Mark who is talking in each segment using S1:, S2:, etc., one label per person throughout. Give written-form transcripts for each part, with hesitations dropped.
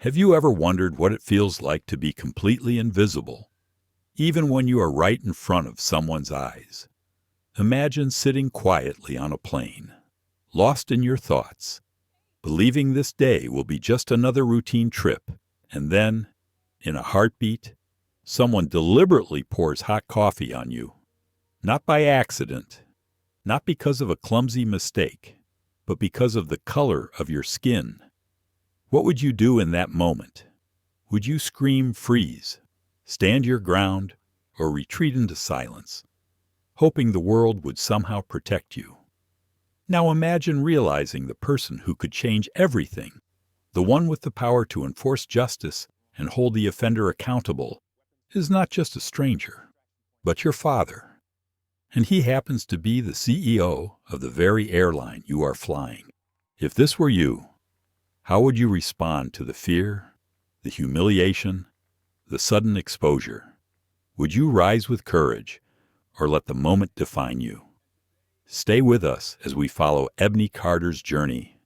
S1: Have you ever wondered what it feels like to be completely invisible, even when you are right in front of someone's eyes? Imagine sitting quietly on a plane, lost in your thoughts, believing this day will be just another routine trip, and then, in a heartbeat, someone deliberately pours hot coffee on you. Not by accident, not because of a clumsy mistake, but because of the color of your skin. What would you do in that moment? Would you scream freeze, stand your ground, or retreat into silence, hoping the world would somehow protect you? Now imagine realizing the person who could change everything, the one with the power to enforce justice and hold the offender accountable, is not just a stranger, but your father. And he happens to be the CEO of the very airline you are flying. If this were you, how would you respond to the fear, the humiliation, the sudden exposure? Would you rise with courage, or let the moment define you? Stay with us as we follow Ebony Carter's journey,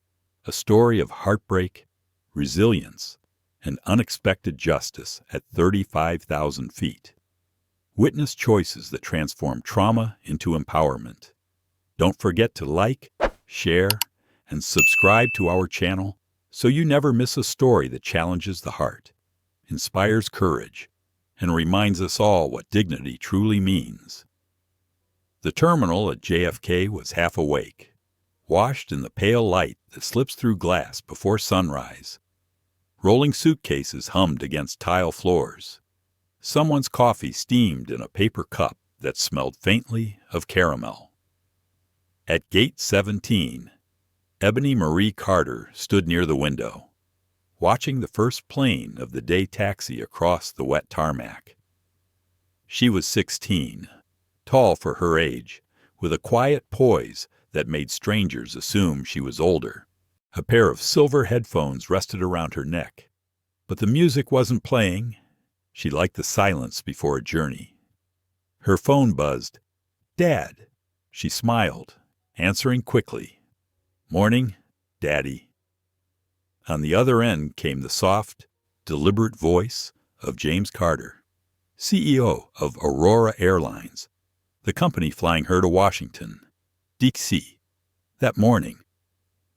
S1: a story of heartbreak, resilience, and unexpected justice at 35,000 feet. Witness choices that transform trauma into empowerment. Don't forget to like, share, and subscribe to our channel so you never miss a story that challenges the heart, inspires courage, and reminds us all what dignity truly means. The terminal at JFK was half awake, washed in the pale light that slips through glass before sunrise. Rolling suitcases hummed against tile floors. Someone's coffee steamed in a paper cup that smelled faintly of caramel. At Gate 17, Ebony Marie Carter stood near the window, watching the first plane of the day taxi across the wet tarmac. She was 16, tall for her age, with a quiet poise that made strangers assume she was older. A pair of silver headphones rested around her neck, but the music wasn't playing. She liked the silence before a journey. Her phone buzzed. "Dad." She smiled, answering quickly. "Morning, Daddy." On the other end came the soft, deliberate voice of James Carter, CEO of Aurora Airlines, the company flying her to Washington, D.C. that morning.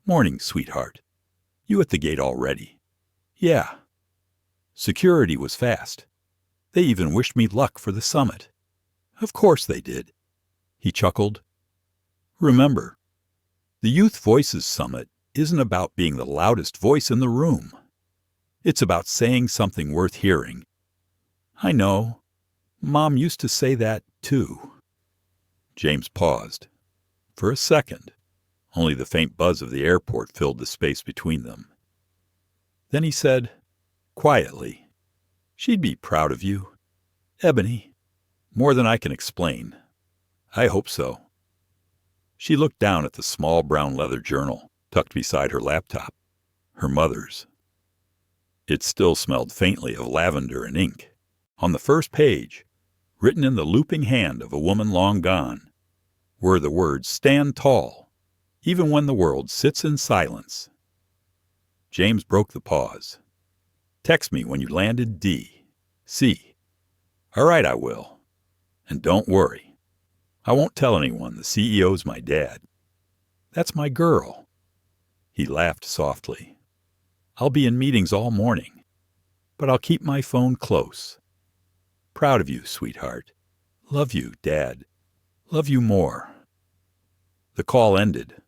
S1: "Morning, sweetheart. You at the gate already?" "Yeah." Security was fast. They even wished me luck for the summit. "Of course they did." He chuckled. "Remember, the Youth Voices Summit isn't about being the loudest voice in the room. It's about saying something worth hearing." "I know. Mom used to say that, too." James paused. For a second, only the faint buzz of the airport filled the space between them. Then he said, quietly, "She'd be proud of you, Ebony, more than I can explain." "I hope so." She looked down at the small brown leather journal tucked beside her laptop, her mother's. It still smelled faintly of lavender and ink. On the first page, written in the looping hand of a woman long gone, were the words, "Stand tall, even when the world sits in silence." James broke the pause. "Text me when you land in D.C. "All right, I will. And don't worry. I won't tell anyone the CEO's my dad. That's my girl." He laughed softly. "I'll be in meetings all morning, but I'll keep my phone close. Proud of you, sweetheart. Love you, Dad. Love you more." The call ended.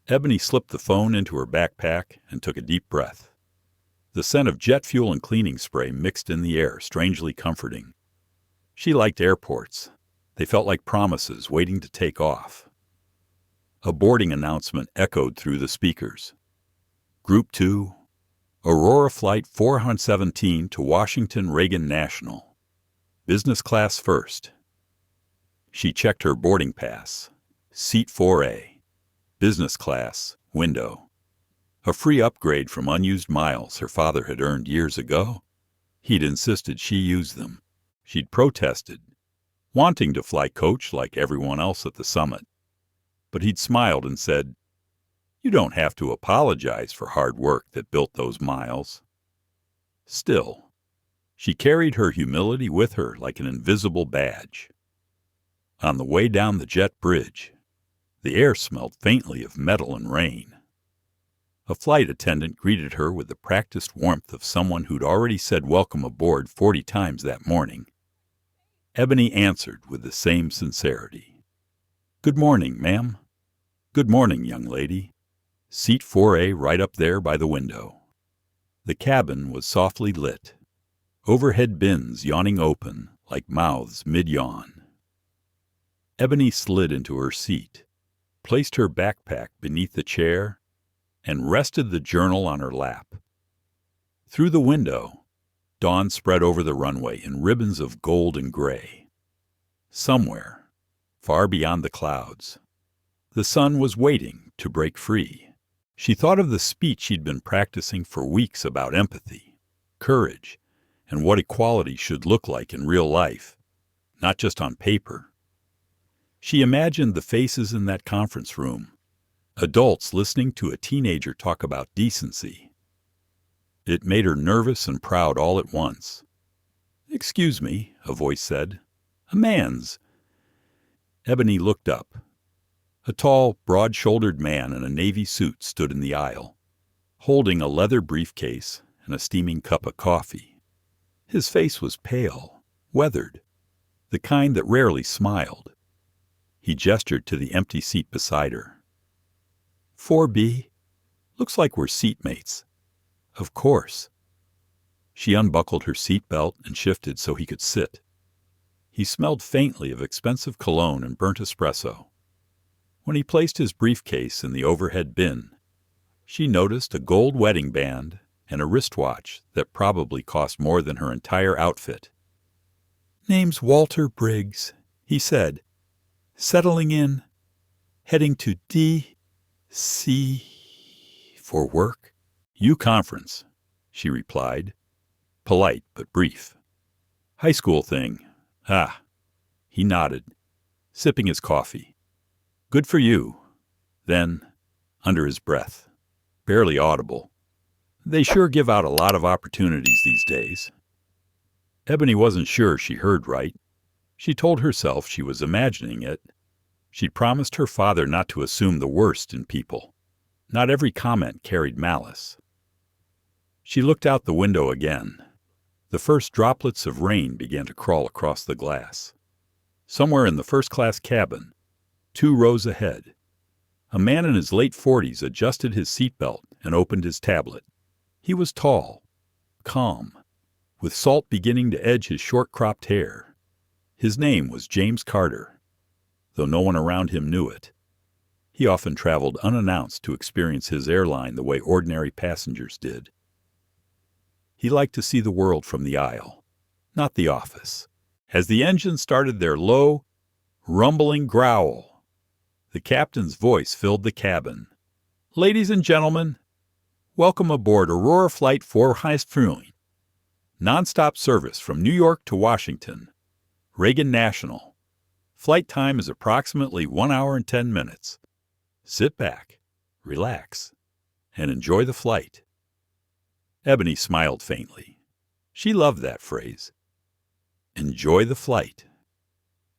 S1: Ebony slipped the phone into her backpack and took a deep breath. The scent of jet fuel and cleaning spray mixed in the air, strangely comforting. She liked airports. They felt like promises waiting to take off. A boarding announcement echoed through the speakers. Group 2, Aurora Flight 417 to Washington Reagan National. Business class first. She checked her boarding pass. Seat 4A. Business class, window. A free upgrade from unused miles her father had earned years ago. He'd insisted she use them. She'd protested, wanting to fly coach like everyone else at the summit. But he'd smiled and said, "You don't have to apologize for hard work that built those miles." Still, she carried her humility with her like an invisible badge. On the way down the jet bridge, the air smelled faintly of metal and rain. A flight attendant greeted her with the practiced warmth of someone who'd already said welcome aboard 40 times that morning. Ebony answered with the same sincerity. "Good morning, ma'am." "Good morning, young lady. Seat 4A right up there by the window." The cabin was softly lit, overhead bins yawning open like mouths mid-yawn. Ebony slid into her seat, placed her backpack beneath the chair, and rested the journal on her lap. Through the window, dawn spread over the runway in ribbons of gold and gray. Somewhere, far beyond the clouds, the sun was waiting to break free. She thought of the speech she'd been practicing for weeks about empathy, courage, and what equality should look like in real life, not just on paper. She imagined the faces in that conference room, adults listening to a teenager talk about decency. It made her nervous and proud all at once. "Excuse me," a voice said. "A man's." Ebony looked up. A tall, broad-shouldered man in a navy suit stood in the aisle, holding a leather briefcase and a steaming cup of coffee. His face was pale, weathered, the kind that rarely smiled. He gestured to the empty seat beside her. "4B? Looks like we're seatmates." "Of course." She unbuckled her seatbelt and shifted so he could sit. He smelled faintly of expensive cologne and burnt espresso. When he placed his briefcase in the overhead bin, she noticed a gold wedding band and a wristwatch that probably cost more than her entire outfit. "Name's Walter Briggs," he said. "Settling in. Heading to D.C. for work." "U Conference," she replied, polite but brief. "High school thing. Ah." He nodded, sipping his coffee. "Good for you." Then, under his breath, barely audible, "They sure give out a lot of opportunities these days." Ebony wasn't sure she heard right. She told herself she was imagining it. She'd promised her father not to assume the worst in people. Not every comment carried malice. She looked out the window again. The first droplets of rain began to crawl across the glass. Somewhere in the first-class cabin, 2 rows ahead, a man in his late 40s adjusted his seatbelt and opened his tablet. He was tall, calm, with salt beginning to edge his short-cropped hair. His name was James Carter, though no one around him knew it. He often traveled unannounced to experience his airline the way ordinary passengers did. He liked to see the world from the aisle, not the office. As the engines started their low, rumbling growl, the captain's voice filled the cabin. "Ladies and gentlemen, welcome aboard Aurora Flight 4 non-stop service from New York to Washington, Reagan National. Flight time is approximately 1 hour and 10 minutes. Sit back, relax, and enjoy the flight." Ebony smiled faintly. She loved that phrase. Enjoy the flight.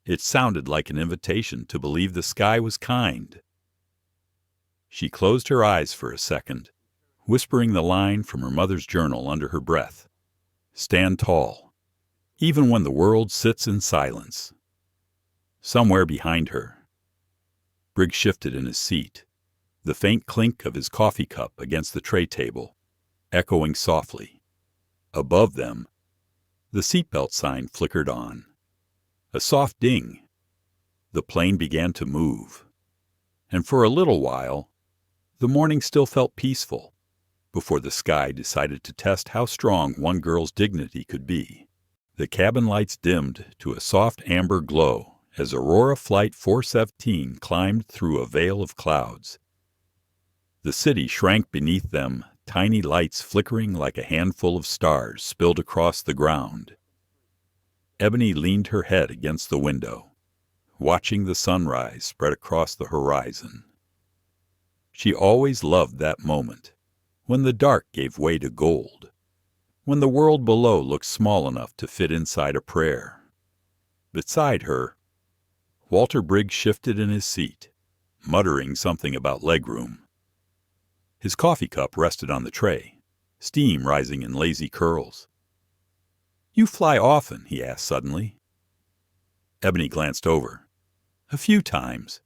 S1: It sounded like an invitation to believe the sky was kind. She closed her eyes for a second, whispering the line from her mother's journal under her breath. "Stand tall, even when the world sits in silence." Somewhere behind her, Briggs shifted in his seat, the faint clink of his coffee cup against the tray table, echoing softly. Above them, the seatbelt sign flickered on. A soft ding. The plane began to move. And for a little while, the morning still felt peaceful, before the sky decided to test how strong one girl's dignity could be. The cabin lights dimmed to a soft amber glow as Aurora Flight 417 climbed through a veil of clouds. The city shrank beneath them, tiny lights flickering like a handful of stars spilled across the ground. Ebony leaned her head against the window, watching the sunrise spread across the horizon. She always loved that moment, when the dark gave way to gold, when the world below looked small enough to fit inside a prayer. Beside her, Walter Briggs shifted in his seat, muttering something about legroom. His coffee cup rested on the tray, steam rising in lazy curls. "You fly often?" he asked suddenly. Ebony glanced over. "A few times.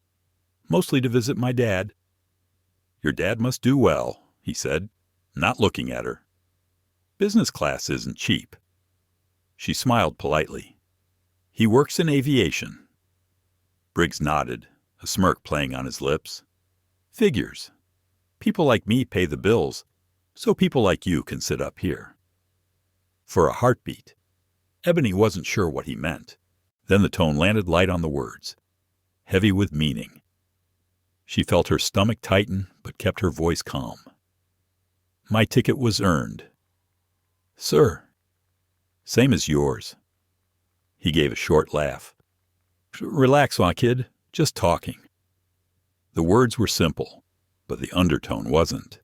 S1: Mostly to visit my dad." "Your dad must do well," he said, not looking at her. "Business class isn't cheap." She smiled politely. "He works in aviation." Briggs nodded, a smirk playing on his lips. "Figures. People like me pay the bills, so people like you can sit up here." For a heartbeat, Ebony wasn't sure what he meant. Then the tone landed light on the words, heavy with meaning. She felt her stomach tighten, but kept her voice calm. "My ticket was earned." "Sir." "Same as yours." He gave a short laugh. "Relax, my kid. Just talking." The words were simple, but the undertone wasn't.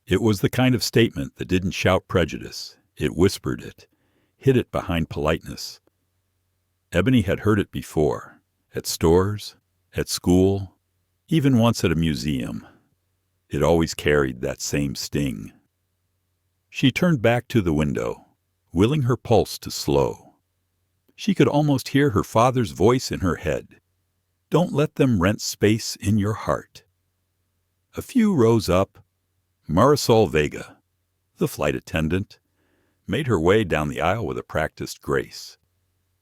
S1: It was the kind of statement that didn't shout prejudice. It whispered it, hid it behind politeness. Ebony had heard it before, at stores, at school, even once at a museum. It always carried that same sting. She turned back to the window, willing her pulse to slow. She could almost hear her father's voice in her head. "Don't let them rent space in your heart." A few rows up, Marisol Vega, the flight attendant, made her way down the aisle with a practiced grace.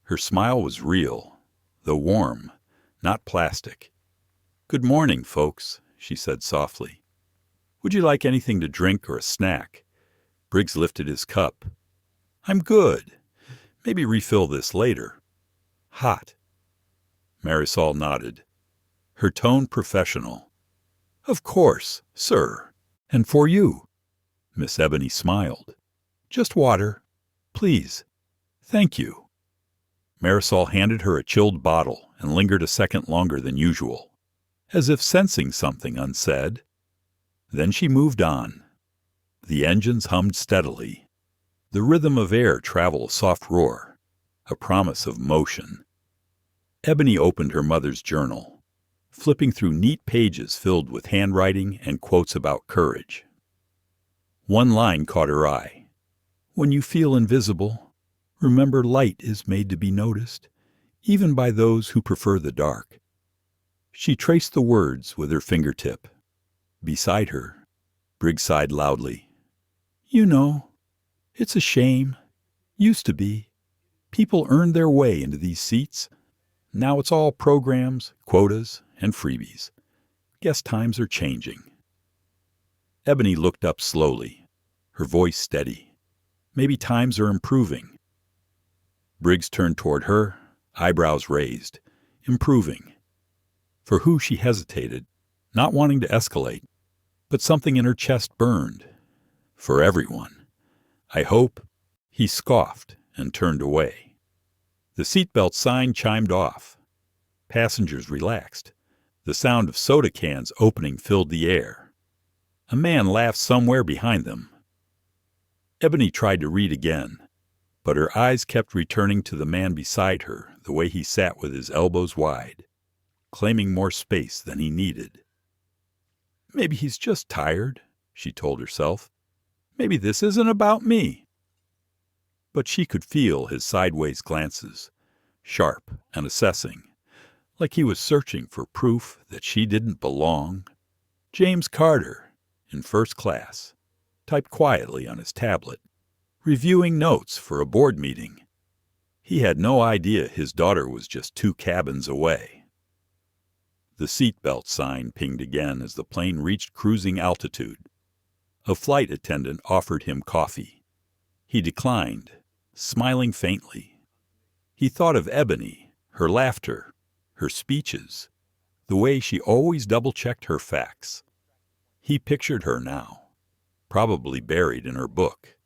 S1: Her smile was real, though warm, not plastic. "Good morning, folks," she said softly. "Would you like anything to drink or a snack?" Briggs lifted his cup. "I'm good. Maybe refill this later." "Hot." Marisol nodded, her tone professional. "Of course, sir. And for you." Miss Ebony smiled. "Just water, please. Thank you." Marisol handed her a chilled bottle and lingered a second longer than usual, as if sensing something unsaid. Then she moved on. The engines hummed steadily. The rhythm of air traveled a soft roar, a promise of motion. Ebony opened her mother's journal, flipping through neat pages filled with handwriting and quotes about courage. One line caught her eye. "When you feel invisible, remember light is made to be noticed, even by those who prefer the dark." She traced the words with her fingertip. Beside her, Briggs sighed loudly. "You know, it's a shame. Used to be. People earned their way into these seats. Now it's all programs, quotas, and freebies. Guess times are changing." Ebony looked up slowly, her voice steady. "Maybe times are improving." Briggs turned toward her, eyebrows raised. Improving. For who, she hesitated, not wanting to escalate, but something in her chest burned. For everyone. "I hope." He scoffed and turned away. The seatbelt sign chimed off. Passengers relaxed. The sound of soda cans opening filled the air. A man laughed somewhere behind them. Ebony tried to read again, but her eyes kept returning to the man beside her, the way he sat with his elbows wide, claiming more space than he needed. "Maybe he's just tired," she told herself. "Maybe this isn't about me." But she could feel his sideways glances, sharp and assessing, like he was searching for proof that she didn't belong. James Carter, in first class, typed quietly on his tablet, reviewing notes for a board meeting. He had no idea his daughter was just 2 cabins away. The seatbelt sign pinged again as the plane reached cruising altitude. A flight attendant offered him coffee. He declined, smiling faintly. He thought of Ebony, her laughter, her speeches, the way she always double-checked her facts. He pictured her now, probably buried in her book,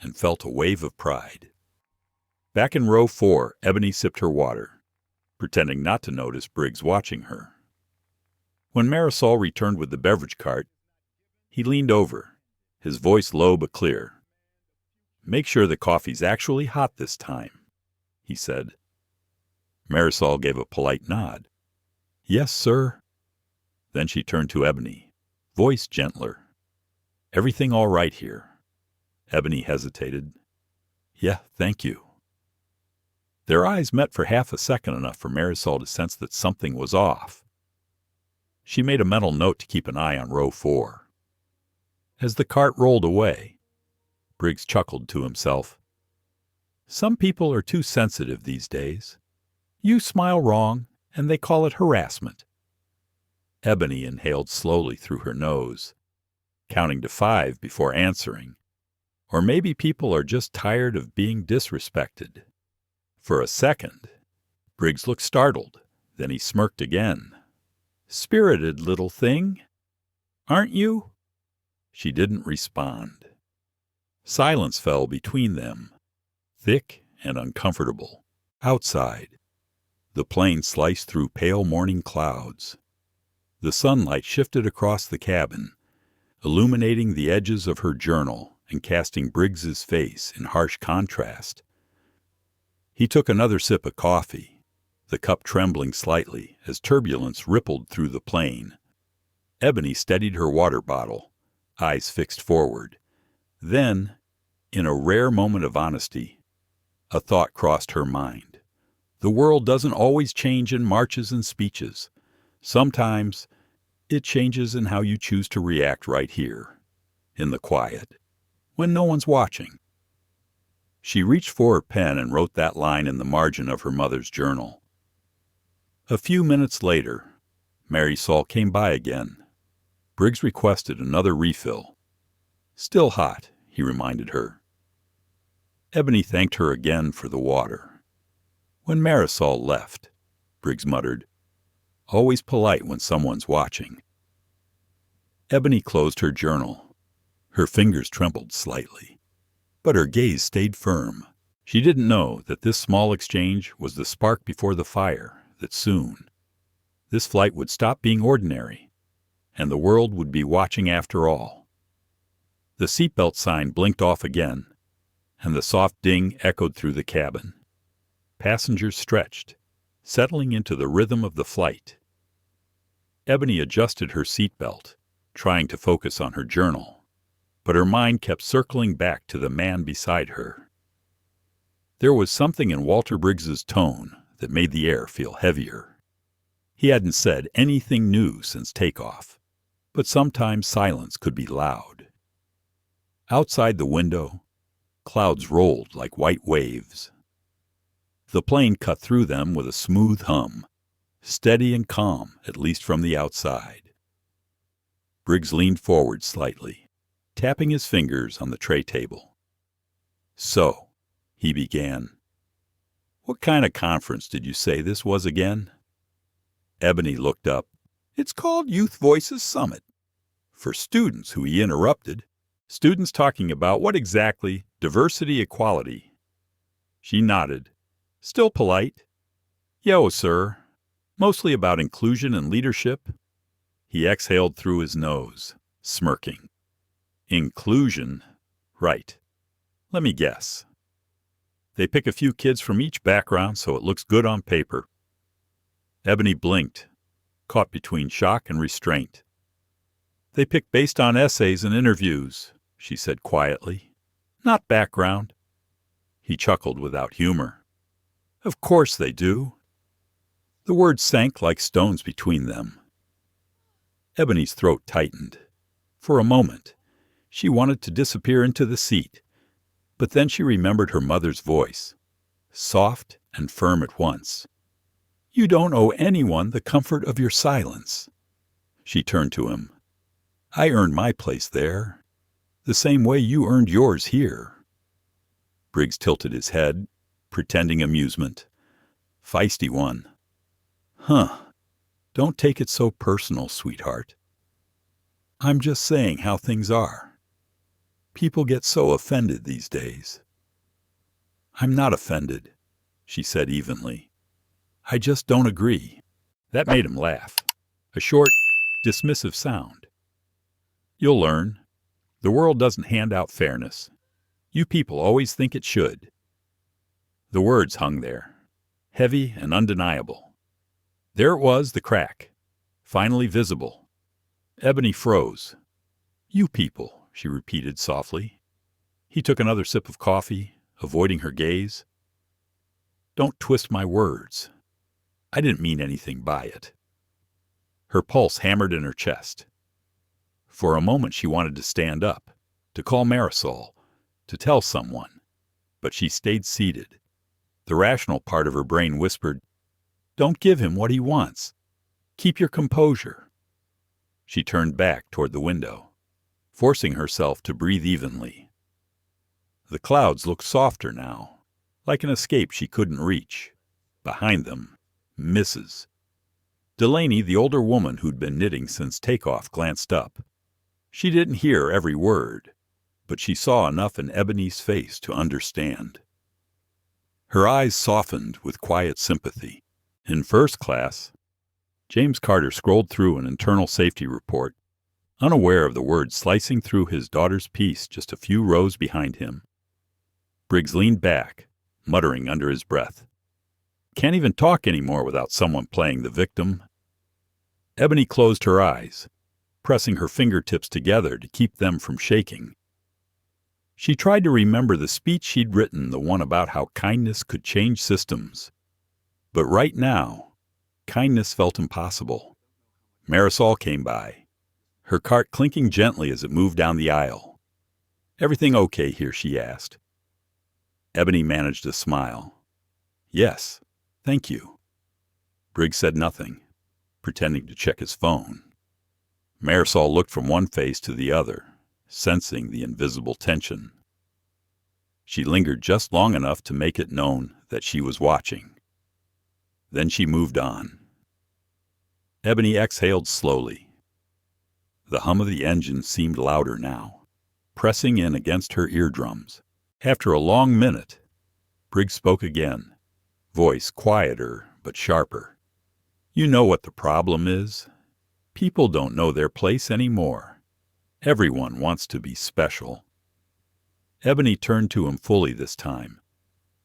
S1: and felt a wave of pride. Back in row 4, Ebony sipped her water, pretending not to notice Briggs watching her. When Marisol returned with the beverage cart, he leaned over, his voice low but clear. Make sure the coffee's actually hot this time, he said. Marisol gave a polite nod. Yes, sir. Then she turned to Ebony, voice gentler. Everything all right here? Ebony hesitated. Yeah, thank you. Their eyes met for half a second, enough for Marisol to sense that something was off. She made a mental note to keep an eye on row 4. As the cart rolled away, Briggs chuckled to himself. Some people are too sensitive these days. You smile wrong, and they call it harassment. Ebony inhaled slowly through her nose, counting to 5 before answering. Or maybe people are just tired of being disrespected. For a second, Briggs looked startled. Then he smirked again. Spirited little thing, aren't you? She didn't respond. Silence fell between them, thick and uncomfortable. Outside, the plane sliced through pale morning clouds. The sunlight shifted across the cabin, illuminating the edges of her journal and casting Briggs's face in harsh contrast. He took another sip of coffee, the cup trembling slightly as turbulence rippled through the plane. Ebony steadied her water bottle, eyes fixed forward. Then, in a rare moment of honesty, a thought crossed her mind. The world doesn't always change in marches and speeches. Sometimes it changes in how you choose to react right here, in the quiet, when no one's watching. She reached for her pen and wrote that line in the margin of her mother's journal. A few minutes later, Marisol came by again. Briggs requested another refill. Still hot, he reminded her. Ebony thanked her again for the water. When Marisol left, Briggs muttered, always polite when someone's watching. Ebony closed her journal. Her fingers trembled slightly, but her gaze stayed firm. She didn't know that this small exchange was the spark before the fire, that soon this flight would stop being ordinary, and the world would be watching after all. The seatbelt sign blinked off again, and the soft ding echoed through the cabin. Passengers stretched, settling into the rhythm of the flight. Ebony adjusted her seatbelt, trying to focus on her journal, but her mind kept circling back to the man beside her. There was something in Walter Briggs's tone that made the air feel heavier. He hadn't said anything new since takeoff, but sometimes silence could be loud. Outside the window, clouds rolled like white waves. The plane cut through them with a smooth hum, steady and calm, at least from the outside. Briggs leaned forward slightly, tapping his fingers on the tray table. So, he began, what kind of conference did you say this was again? Ebony looked up. It's called Youth Voices Summit. For students, who he interrupted. Students talking about what exactly? Diversity, equality. She nodded, still polite. Yo, sir. Mostly about inclusion and leadership. He exhaled through his nose, smirking. Inclusion? Right. Let me guess. They pick a few kids from each background so it looks good on paper. Ebony blinked, caught between shock and restraint. They pick based on essays and interviews, she said quietly. Not background. He chuckled without humor. Of course they do. The words sank like stones between them. Ebony's throat tightened. For a moment, she wanted to disappear into the seat, but then she remembered her mother's voice, soft and firm at once. You don't owe anyone the comfort of your silence. She turned to him. I earned my place there, the same way you earned yours here. Briggs tilted his head, pretending amusement. Feisty one. Huh. Don't take it so personal, sweetheart. I'm just saying how things are. People get so offended these days. I'm not offended, she said evenly. I just don't agree. That made him laugh. A short, dismissive sound. You'll learn. The world doesn't hand out fairness. You people always think it should." The words hung there, heavy and undeniable. There it was, the crack, finally visible. Ebony froze. "You people," she repeated softly. He took another sip of coffee, avoiding her gaze. "Don't twist my words. I didn't mean anything by it." Her pulse hammered in her chest. For a moment she wanted to stand up, to call Marisol, to tell someone, but she stayed seated. The rational part of her brain whispered, "Don't give him what he wants. Keep your composure." She turned back toward the window, forcing herself to breathe evenly. The clouds looked softer now, like an escape she couldn't reach. Behind them, Mrs. Delaney, the older woman who'd been knitting since takeoff, glanced up. She didn't hear every word, but she saw enough in Ebony's face to understand. Her eyes softened with quiet sympathy. In first class, James Carter scrolled through an internal safety report, unaware of the words slicing through his daughter's piece just a few rows behind him. Briggs leaned back, muttering under his breath, "Can't even talk anymore without someone playing the victim." Ebony closed her eyes, pressing her fingertips together to keep them from shaking. She tried to remember the speech she'd written, the one about how kindness could change systems. But right now, kindness felt impossible. Marisol came by, her cart clinking gently as it moved down the aisle. "Everything okay here?" she asked. Ebony managed a smile. "Yes, thank you." Briggs said nothing, pretending to check his phone. Marisol looked from one face to the other, sensing the invisible tension. She lingered just long enough to make it known that she was watching. Then she moved on. Ebony exhaled slowly. The hum of the engine seemed louder now, pressing in against her eardrums. After a long minute, Briggs spoke again, voice quieter but sharper. "You know what the problem is? People don't know their place anymore. Everyone wants to be special." Ebony turned to him fully this time.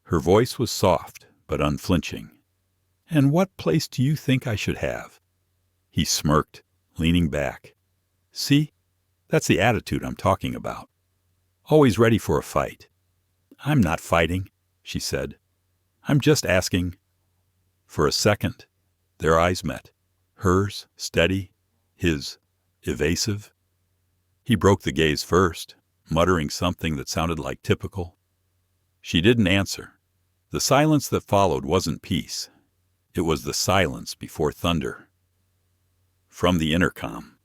S1: Her voice was soft but unflinching. "And what place do you think I should have?" He smirked, leaning back. "See, that's the attitude I'm talking about. Always ready for a fight." "I'm not fighting," she said. "I'm just asking." For a second, their eyes met, hers steady, his evasive. He broke the gaze first, muttering something that sounded like typical. She didn't answer. The silence that followed wasn't peace. It was the silence before thunder. From the intercom,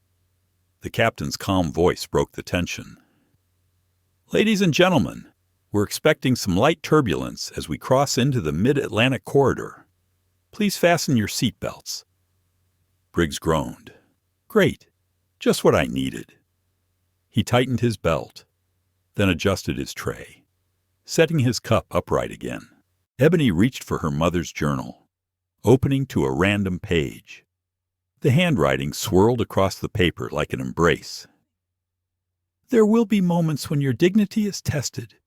S1: the captain's calm voice broke the tension. "Ladies and gentlemen, we're expecting some light turbulence as we cross into the mid-Atlantic corridor. Please fasten your seat belts." Briggs groaned. "Great, just what I needed." He tightened his belt, then adjusted his tray, setting his cup upright again. Ebony reached for her mother's journal, opening to a random page. The handwriting swirled across the paper like an embrace. "There will be moments when your dignity is tested.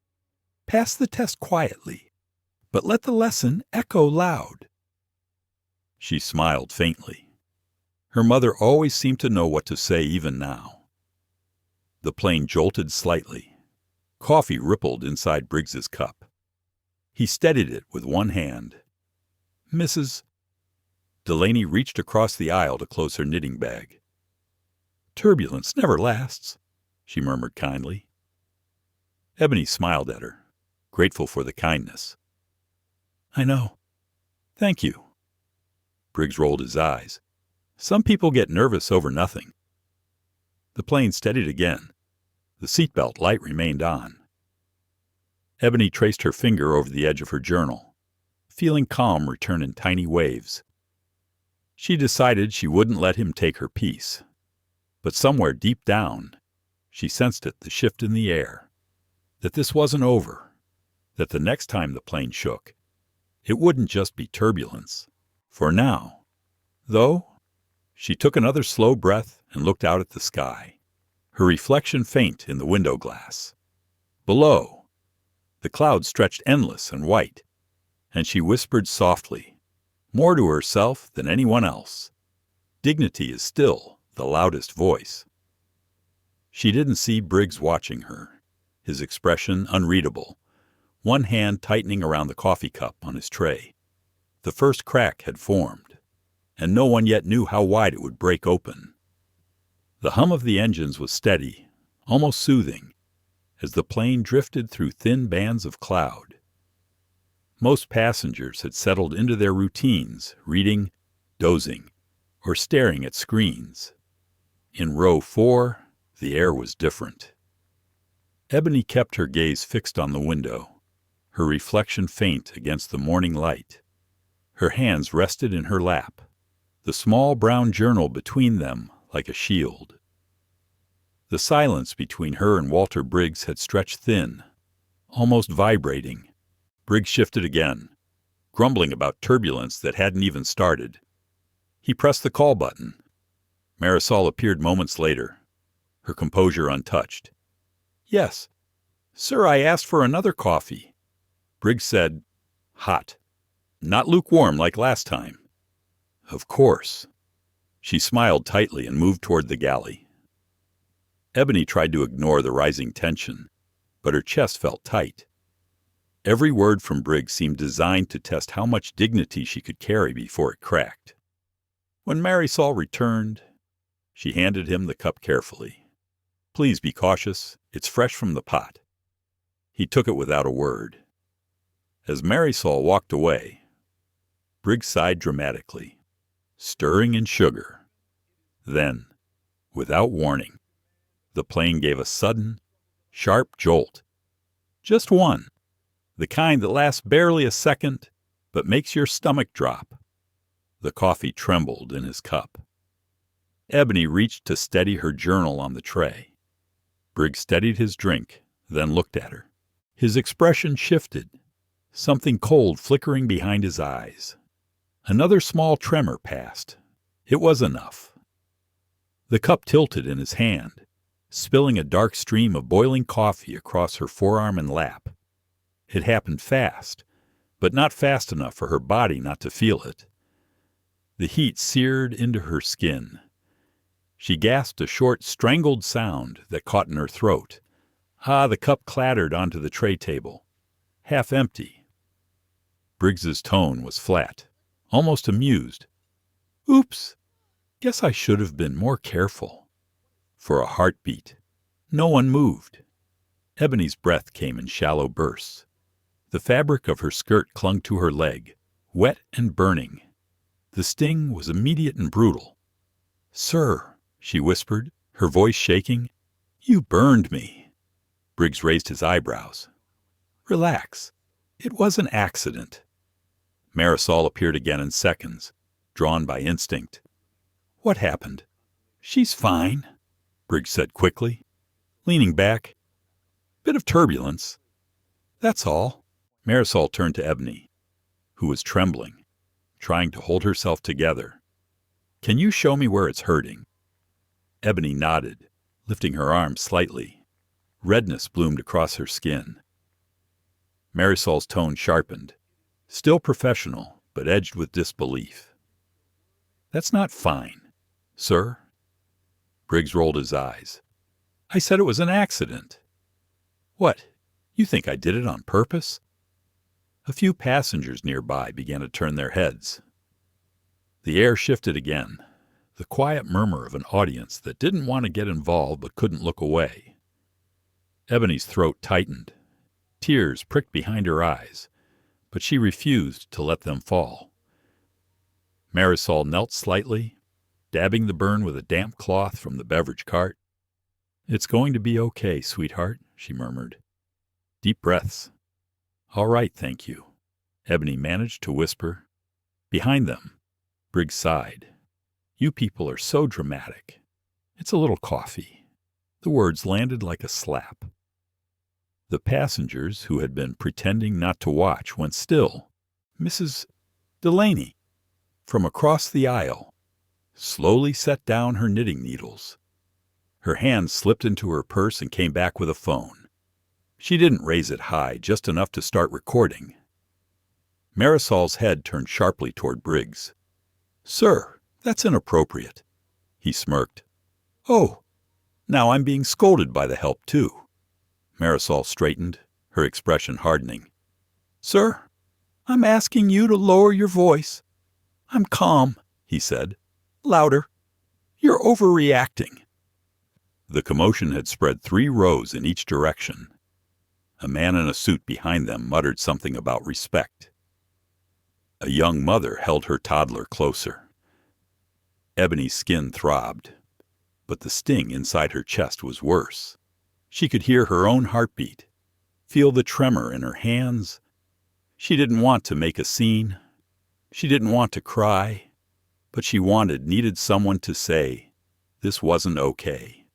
S1: Pass the test quietly, but let the lesson echo loud." She smiled faintly. Her mother always seemed to know what to say even now. The plane jolted slightly. Coffee rippled inside Briggs's cup. He steadied it with one hand. "Mrs." Delaney reached across the aisle to close her knitting bag. "Turbulence never lasts," she murmured kindly. Ebony smiled at her, grateful for the kindness. "I know. Thank you." Briggs rolled his eyes. "Some people get nervous over nothing." The plane steadied again. The seatbelt light remained on. Ebony traced her finger over the edge of her journal, feeling calm return in tiny waves. She decided she wouldn't let him take her piece. But somewhere deep down, she sensed it, the shift in the air. That this wasn't over. That the next time the plane shook, it wouldn't just be turbulence. For now, though, she took another slow breath and looked out at the sky, her reflection faint in the window glass. Below, The clouds stretched endless and white, and she whispered softly, more to herself than anyone else, "Dignity is still the loudest voice." She didn't see Briggs watching her, his expression unreadable, one hand tightening around the coffee cup on his tray. The first crack had formed, and no one yet knew how wide it would break open. The hum of the engines was steady, almost soothing, as the plane drifted through thin bands of cloud. Most passengers had settled into their routines, reading, dozing, or staring at screens. In row 4, the air was different. Ebony kept her gaze fixed on the window, her reflection faint against the morning light. Her hands rested in her lap, the small brown journal between them like a shield. The silence between her and Walter Briggs had stretched thin, almost vibrating. Briggs shifted again, grumbling about turbulence that hadn't even started. He pressed the call button. Marisol appeared moments later, her composure untouched. "Yes. Sir, I asked for another coffee." Briggs said, "Hot. Not lukewarm like last time." "Of course." She smiled tightly and moved toward the galley. Ebony tried to ignore the rising tension, but her chest felt tight. Every word from Briggs seemed designed to test how much dignity she could carry before it cracked. When Marisol returned, she handed him the cup carefully. "Please be cautious. It's fresh from the pot." He took it without a word. As Marisol walked away, Briggs sighed dramatically, stirring in sugar. Then, without warning, the plane gave a sudden, sharp jolt. Just one, the kind that lasts barely a second, but makes your stomach drop. The coffee trembled in his cup. Ebony reached to steady her journal on the tray. Briggs steadied his drink, then looked at her. His expression shifted, something cold flickering behind his eyes. Another small tremor passed. It was enough. The cup tilted in his hand, spilling a dark stream of boiling coffee across her forearm and lap. It happened fast, but not fast enough for her body not to feel it. The heat seared into her skin. She gasped a short, strangled sound that caught in her throat. The cup clattered onto the tray table, half empty. Briggs's tone was flat, almost amused. "Oops, guess I should have been more careful." For a heartbeat, no one moved. Ebony's breath came in shallow bursts. The fabric of her skirt clung to her leg, wet and burning. The sting was immediate and brutal. "Sir," she whispered, her voice shaking, "you burned me." Briggs raised his eyebrows. "Relax. It was an accident." Marisol appeared again in seconds, drawn by instinct. "What happened?" "She's fine," Briggs said quickly, leaning back. "Bit of turbulence. That's all." Marisol turned to Ebony, who was trembling, trying to hold herself together. "Can you show me where it's hurting?" Ebony nodded, lifting her arm slightly. Redness bloomed across her skin. Marisol's tone sharpened, still professional, but edged with disbelief. "That's not fine, sir." Briggs rolled his eyes. "I said it was an accident." "What, you think I did it on purpose?" A few passengers nearby began to turn their heads. The air shifted again, the quiet murmur of an audience that didn't want to get involved but couldn't look away. Ebony's throat tightened. Tears pricked behind her eyes, but she refused to let them fall. Marisol knelt slightly, dabbing the burn with a damp cloth from the beverage cart. "It's going to be okay, sweetheart," she murmured. Deep breaths. "All right, thank you," Ebony managed to whisper. Behind them, Briggs sighed. "You people are so dramatic. It's a little coffee." The words landed like a slap. The passengers, who had been pretending not to watch, went still. Mrs. Delaney, from across the aisle, slowly set down her knitting needles. Her hand slipped into her purse and came back with a phone. She didn't raise it high, just enough to start recording. Marisol's head turned sharply toward Briggs. "Sir, that's inappropriate." He smirked. "Oh, now I'm being scolded by the help, too." Marisol straightened, her expression hardening. "Sir, I'm asking you to lower your voice." "I'm calm," he said. "Louder. You're overreacting." The commotion had spread 3 rows in each direction. A man in a suit behind them muttered something about respect. A young mother held her toddler closer. Ebony's skin throbbed, but the sting inside her chest was worse. She could hear her own heartbeat, feel the tremor in her hands. She didn't want to make a scene. She didn't want to cry, but she needed someone to say, this wasn't okay.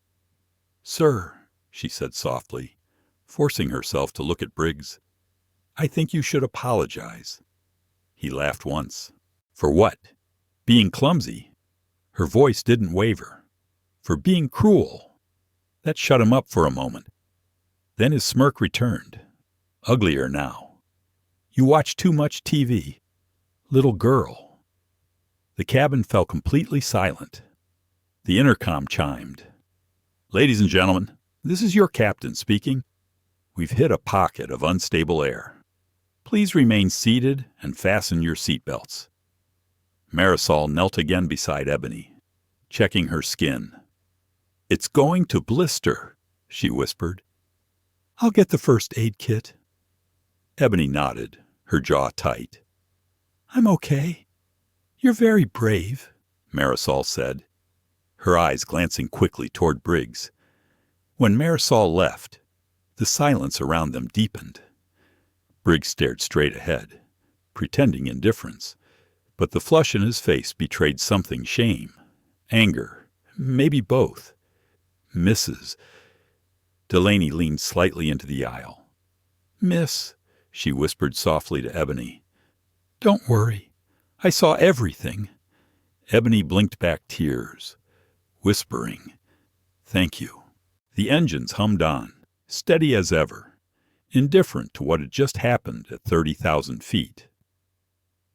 S1: "Sir," she said softly, forcing herself to look at Briggs, "I think you should apologize." He laughed once. For what? Being clumsy? Her voice didn't waver. For being cruel? That shut him up for a moment. Then his smirk returned, uglier now. "You watch too much TV. Little girl." The cabin fell completely silent. The intercom chimed. "Ladies and gentlemen, this is your captain speaking. We've hit a pocket of unstable air. Please remain seated and fasten your seatbelts." Marisol knelt again beside Ebony, checking her skin. "It's going to blister," she whispered. "I'll get the first aid kit." Ebony nodded, her jaw tight. "I'm okay." "You're very brave," Marisol said, her eyes glancing quickly toward Briggs. When Marisol left, the silence around them deepened. Briggs stared straight ahead, pretending indifference, but the flush in his face betrayed something: shame, anger, maybe both. "Mrs." Delaney leaned slightly into the aisle. "Miss," she whispered softly to Ebony. "Don't worry. I saw everything." Ebony blinked back tears, whispering, "Thank you." The engines hummed on, steady as ever, indifferent to what had just happened at 30,000 feet.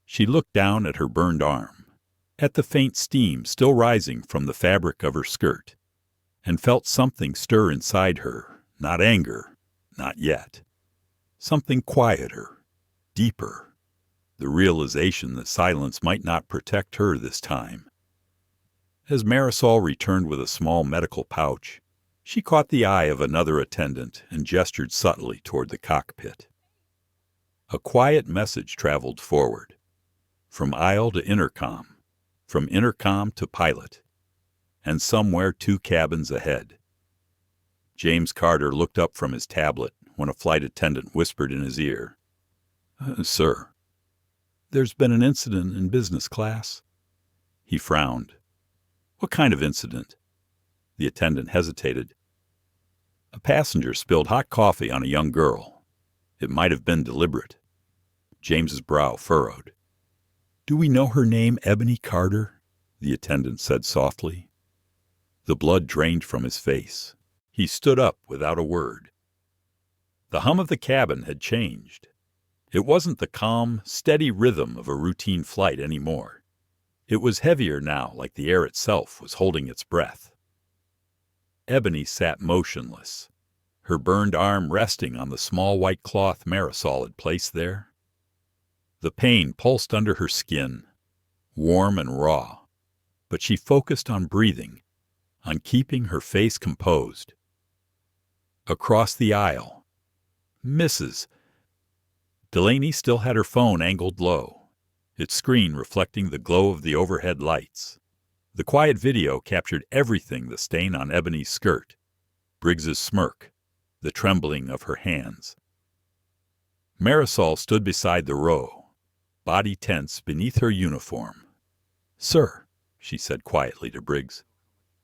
S1: She looked down at her burned arm, at the faint steam still rising from the fabric of her skirt, and felt something stir inside her, not anger, not yet. Something quieter, deeper, the realization that silence might not protect her this time. As Marisol returned with a small medical pouch, she caught the eye of another attendant and gestured subtly toward the cockpit. A quiet message traveled forward, from aisle to intercom, from intercom to pilot, and somewhere 2 cabins ahead. James Carter looked up from his tablet when a flight attendant whispered in his ear, "Sir, there's been an incident in business class." He frowned. "What kind of incident?" The attendant hesitated. "A passenger spilled hot coffee on a young girl. It might have been deliberate." James's brow furrowed. "Do we know her name, Ebony Carter?" the attendant said softly. The blood drained from his face. He stood up without a word. The hum of the cabin had changed. It wasn't the calm, steady rhythm of a routine flight anymore. It was heavier now, like the air itself was holding its breath. Ebony sat motionless, her burned arm resting on the small white cloth Marisol had placed there. The pain pulsed under her skin, warm and raw, but she focused on breathing, on keeping her face composed. Across the aisle, "Mrs." Delaney still had her phone angled low, its screen reflecting the glow of the overhead lights. The quiet video captured everything: the stain on Ebony's skirt, Briggs's smirk, the trembling of her hands. Marisol stood beside the row, body tense beneath her uniform. "Sir," she said quietly to Briggs,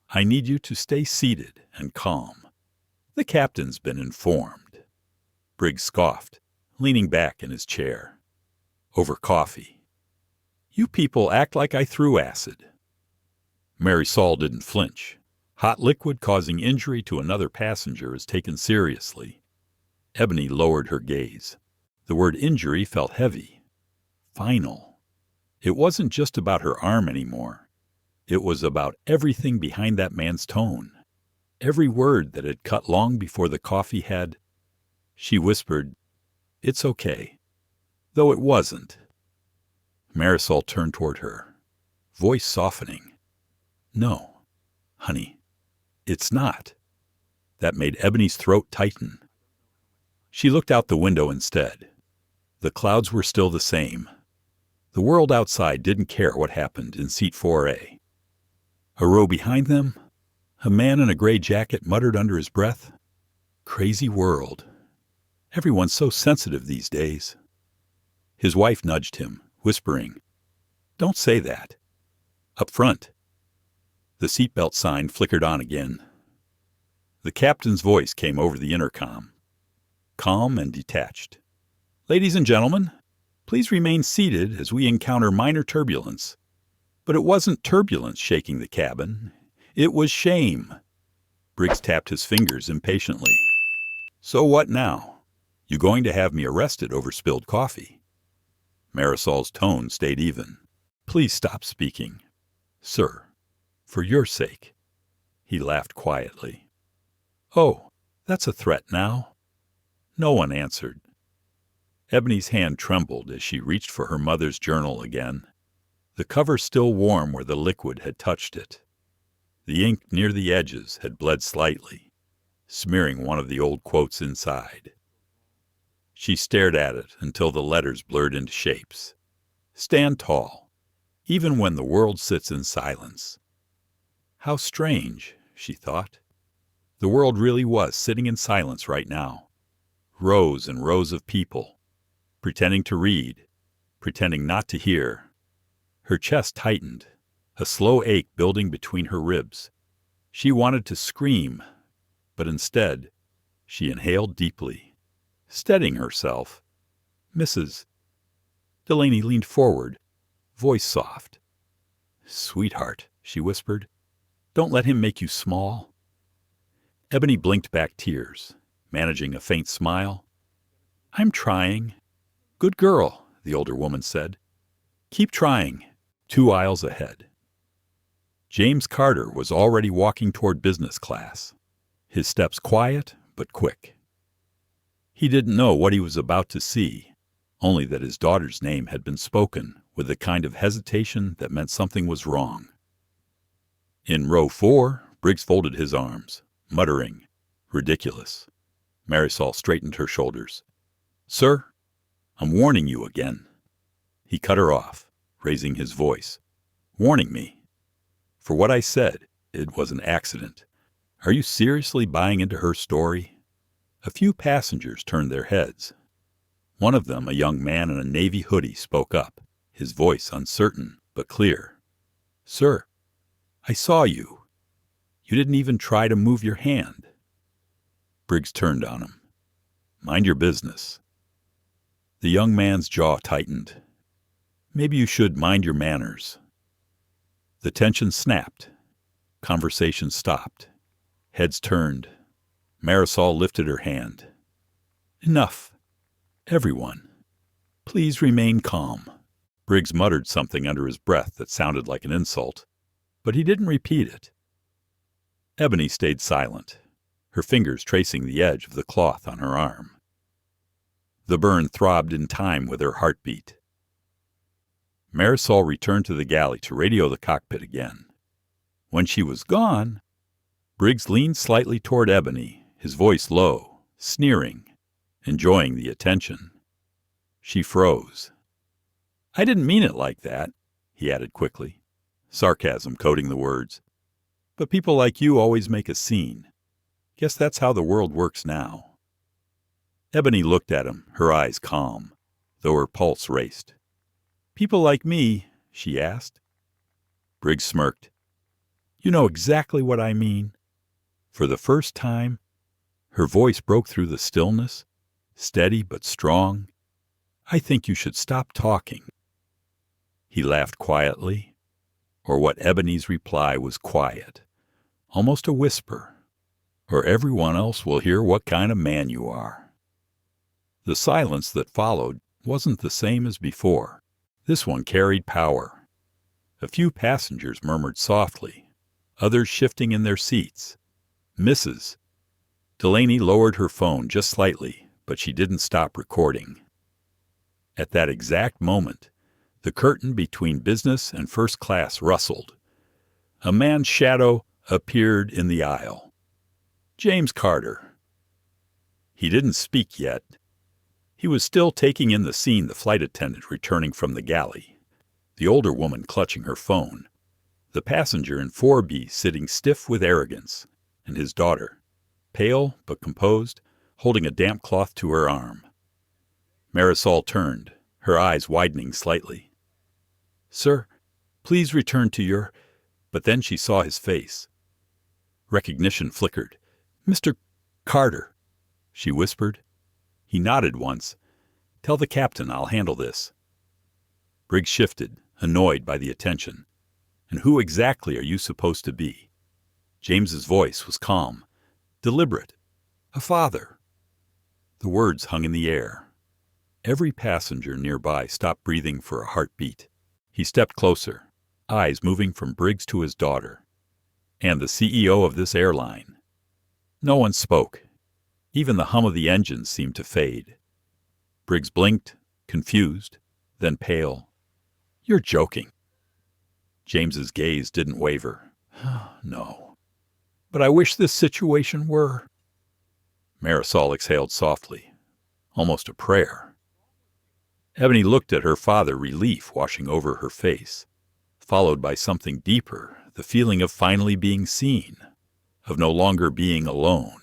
S1: "I need you to stay seated and calm. The captain's been informed." Briggs scoffed, leaning back in his chair. "Over coffee. You people act like I threw acid." Marisol didn't flinch. Hot liquid causing injury to another passenger is taken seriously. Ebony lowered her gaze. The word injury felt heavy. Final. It wasn't just about her arm anymore. It was about everything behind that man's tone. Every word that had cut long before the coffee had. She whispered, "It's okay." Though it wasn't. Marisol turned toward her, voice softening. "No, honey, it's not." That made Ebony's throat tighten. She looked out the window instead. The clouds were still the same. The world outside didn't care what happened in seat 4A. A row behind them, a man in a gray jacket muttered under his breath, "Crazy world. Everyone's so sensitive these days." His wife nudged him, whispering, "Don't say that. Up front." The seatbelt sign flickered on again. The captain's voice came over the intercom, calm and detached. "Ladies and gentlemen, please remain seated as we encounter minor turbulence." But it wasn't turbulence shaking the cabin. It was shame. Briggs tapped his fingers impatiently. "So what now? You going to have me arrested over spilled coffee?" Marisol's tone stayed even. "Please stop speaking. Sir, for your sake." He laughed quietly. "Oh, that's a threat now." No one answered. Ebony's hand trembled as she reached for her mother's journal again. The cover still warm where the liquid had touched it. The ink near the edges had bled slightly, smearing one of the old quotes inside. She stared at it until the letters blurred into shapes. "Stand tall, even when the world sits in silence." How strange, she thought. The world really was sitting in silence right now. Rows and rows of people, pretending to read, pretending not to hear. Her chest tightened, a slow ache building between her ribs. She wanted to scream, but instead, she inhaled deeply, steadying herself. "Mrs." Delaney leaned forward, voice soft. "Sweetheart," she whispered, "don't let him make you small." Ebony blinked back tears, managing a faint smile. "I'm trying." "Good girl," the older woman said. "Keep trying." 2 aisles ahead. James Carter was already walking toward business class, his steps quiet but quick. He didn't know what he was about to see, only that his daughter's name had been spoken with the kind of hesitation that meant something was wrong. In row 4, Briggs folded his arms, muttering, "Ridiculous." Marisol straightened her shoulders. "Sir, I'm warning you again." He cut her off, raising his voice. "Warning me. For what I said, it was an accident. Are you seriously buying into her story?" A few passengers turned their heads. One of them, a young man in a navy hoodie, spoke up, his voice uncertain but clear. "Sir, I saw you. You didn't even try to move your hand." Briggs turned on him. "Mind your business." The young man's jaw tightened. "Maybe you should mind your manners." The tension snapped. Conversation stopped. Heads turned. Marisol lifted her hand. "Enough. Everyone. Please remain calm." Briggs muttered something under his breath that sounded like an insult, but he didn't repeat it. Ebony stayed silent, her fingers tracing the edge of the cloth on her arm. The burn throbbed in time with her heartbeat. Marisol returned to the galley to radio the cockpit again. When she was gone, Briggs leaned slightly toward Ebony, his voice low, sneering, enjoying the attention. She froze. "I didn't mean it like that," he added quickly, sarcasm coating the words. "But people like you always make a scene. Guess that's how the world works now." Ebony looked at him, her eyes calm, though her pulse raced. "People like me?" she asked. Briggs smirked. "You know exactly what I mean." For the first time, her voice broke through the stillness, steady but strong. "I think you should stop talking." He laughed quietly, or what Ebony's reply was quiet, almost a whisper, "or everyone else will hear what kind of man you are." The silence that followed wasn't the same as before. This one carried power. A few passengers murmured softly, others shifting in their seats. Mrs. Delaney lowered her phone just slightly, but she didn't stop recording. At that exact moment, the curtain between business and first class rustled. A man's shadow appeared in the aisle. James Carter. He didn't speak yet. He was still taking in the scene, the flight attendant returning from the galley, the older woman clutching her phone, the passenger in 4B sitting stiff with arrogance, and his daughter, pale but composed, holding a damp cloth to her arm. Marisol turned, her eyes widening slightly. "Sir, please return to your—" But then she saw his face. Recognition flickered. "Mr. Carter," she whispered. He nodded once. "Tell the captain I'll handle this." Briggs shifted, annoyed by the attention. "And who exactly are you supposed to be?" James's voice was calm, deliberate. "A father." The words hung in the air. Every passenger nearby stopped breathing for a heartbeat. He stepped closer, eyes moving from Briggs to his daughter. "And the CEO of this airline." No one spoke. Even the hum of the engines seemed to fade. Briggs blinked, confused, then pale. "You're joking." James's gaze didn't waver. "No. But I wish this situation were—" Marisol exhaled softly, almost a prayer. Ebony looked at her father, relief washing over her face, followed by something deeper, the feeling of finally being seen, of no longer being alone.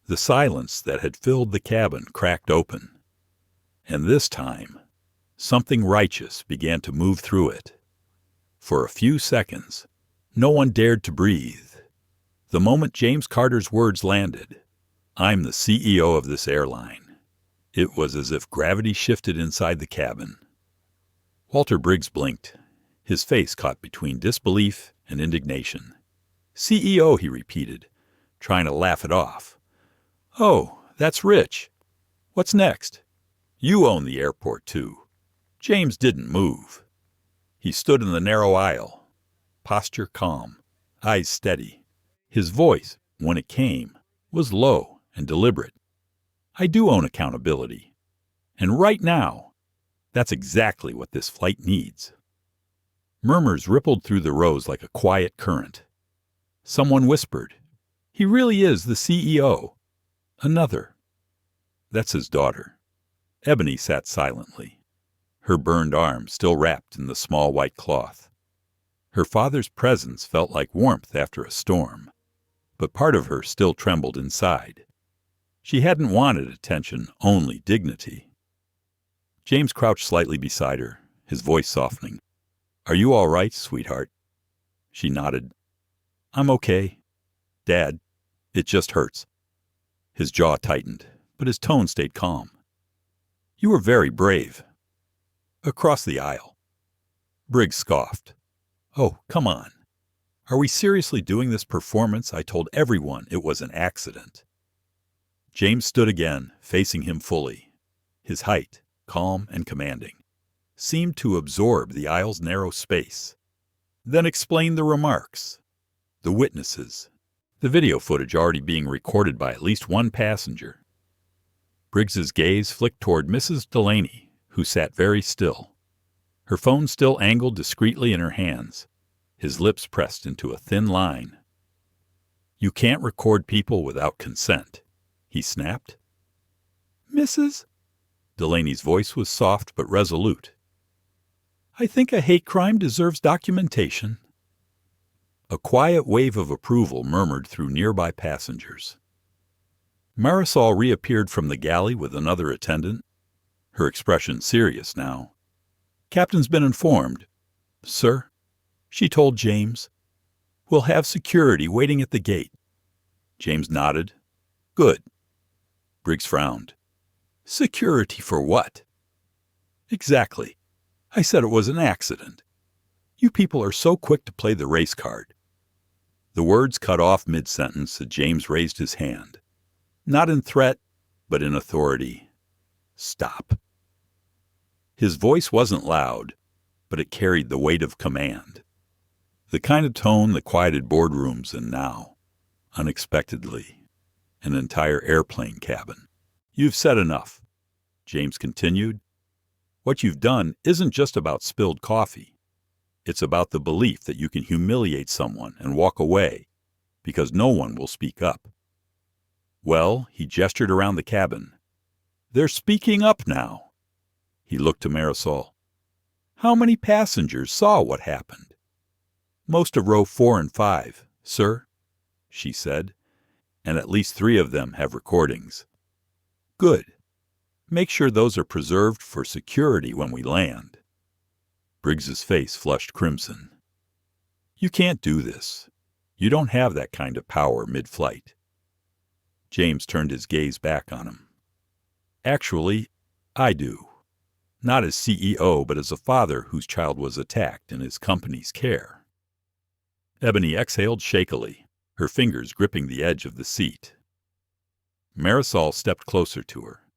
S1: The silence that had filled the cabin cracked open, and this time, something righteous began to move through it. For a few seconds, no one dared to breathe. The moment James Carter's words landed, "I'm the CEO of this airline," it was as if gravity shifted inside the cabin. Walter Briggs blinked, his face caught between disbelief and indignation. "CEO," he repeated, trying to laugh it off. "Oh, that's rich. What's next? You own the airport, too." James didn't move. He stood in the narrow aisle, posture calm, eyes steady. His voice, when it came, was low and deliberate. "I do own accountability. And right now, that's exactly what this flight needs." Murmurs rippled through the rows like a quiet current. Someone whispered, "He really is the CEO." Another, "That's his daughter." Ebony sat silently, her burned arm still wrapped in the small white cloth. Her father's presence felt like warmth after a storm, but part of her still trembled inside. She hadn't wanted attention, only dignity. James crouched slightly beside her, his voice softening. "Are you all right, sweetheart?" She nodded. "I'm okay. Dad, it just hurts." His jaw tightened, but his tone stayed calm. "You were very brave." Across the aisle, Briggs scoffed. "Oh, come on. Are we seriously doing this performance? I told everyone it was an accident." James stood again, facing him fully. His height, calm and commanding, seemed to absorb the aisle's narrow space. Then explained the remarks, the witnesses, the video footage already being recorded by at least one passenger. Briggs's gaze flicked toward Mrs. Delaney, who sat very still, her phone still angled discreetly in her hands, his lips pressed into a thin line. "You can't record people without consent," he snapped. "Mrs.?" Delaney's voice was soft but resolute. "I think a hate crime deserves documentation." A quiet wave of approval murmured through nearby passengers. Marisol reappeared from the galley with another attendant, her expression serious now. "Captain's been informed, sir," she told James. "We'll have security waiting at the gate." James nodded. "Good." Briggs frowned. "Security for what?" "Exactly. I said it was an accident. You people are so quick to play the race card." The words cut off mid-sentence as James raised his hand, not in threat, but in authority. "Stop." His voice wasn't loud, but it carried the weight of command. The kind of tone that quieted boardrooms and now, unexpectedly, an entire airplane cabin. "You've said enough," James continued. "What you've done isn't just about spilled coffee. It's about the belief that you can humiliate someone and walk away because no one will speak up." "Well," he gestured around the cabin, "they're speaking up now." He looked to Marisol. "How many passengers saw what happened?" "Most of row 4 and 5, sir," she said, "and at least 3 of them have recordings." "Good. Make sure those are preserved for security when we land." Briggs's face flushed crimson. "You can't do this. You don't have that kind of power mid-flight." James turned his gaze back on him. "Actually, I do. Not as CEO, but as a father whose child was attacked in his company's care." Ebony exhaled shakily, her fingers gripping the edge of the seat. Marisol stepped closer to her.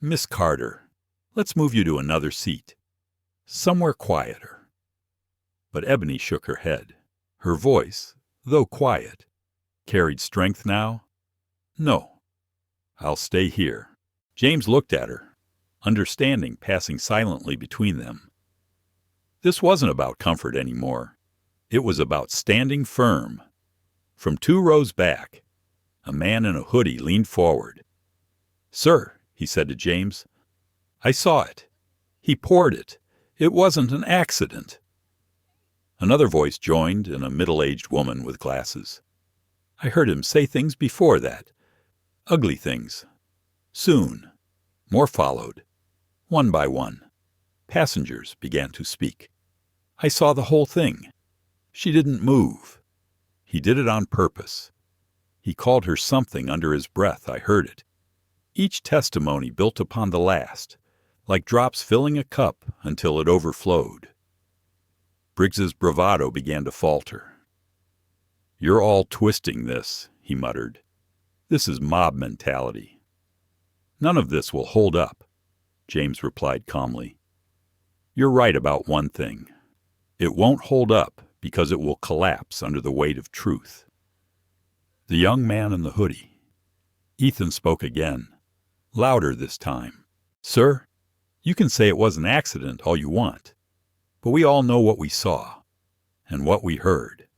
S1: "Miss Carter, let's move you to another seat. Somewhere quieter." But Ebony shook her head. Her voice, though quiet, carried strength now. "No, I'll stay here." James looked at her, understanding passing silently between them. This wasn't about comfort anymore. It was about standing firm. From 2 rows back, a man in a hoodie leaned forward. "Sir," he said to James, "I saw it. He poured it. It wasn't an accident." Another voice joined, in a middle-aged woman with glasses. "I heard him say things before that. Ugly things. Soon." More followed. One by one, passengers began to speak. "I saw the whole thing. She didn't move. He did it on purpose. He called her something under his breath. I heard it." Each testimony built upon the last, like drops filling a cup until it overflowed. Briggs's bravado began to falter. "You're all twisting this," he muttered. "This is mob mentality." "None of this will hold up," James replied calmly. "You're right about one thing. It won't hold up because it will collapse under the weight of truth." The young man in the hoodie. Ethan spoke again, louder this time. "Sir, you can say it was an accident all you want, but we all know what we saw and what we heard."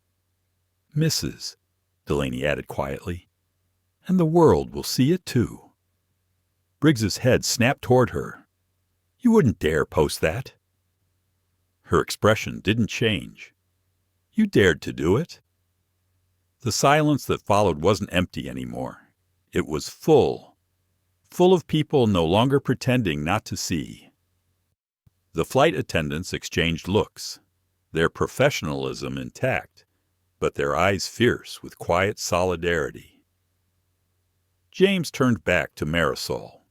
S1: "Mrs.," Delaney added quietly, "and the world will see it too." Briggs's head snapped toward her. "You wouldn't dare post that." Her expression didn't change. "You dared to do it." The silence that followed wasn't empty anymore. It was full of people no longer pretending not to see. The flight attendants exchanged looks, their professionalism intact, but their eyes fierce with quiet solidarity. James turned back to Marisol.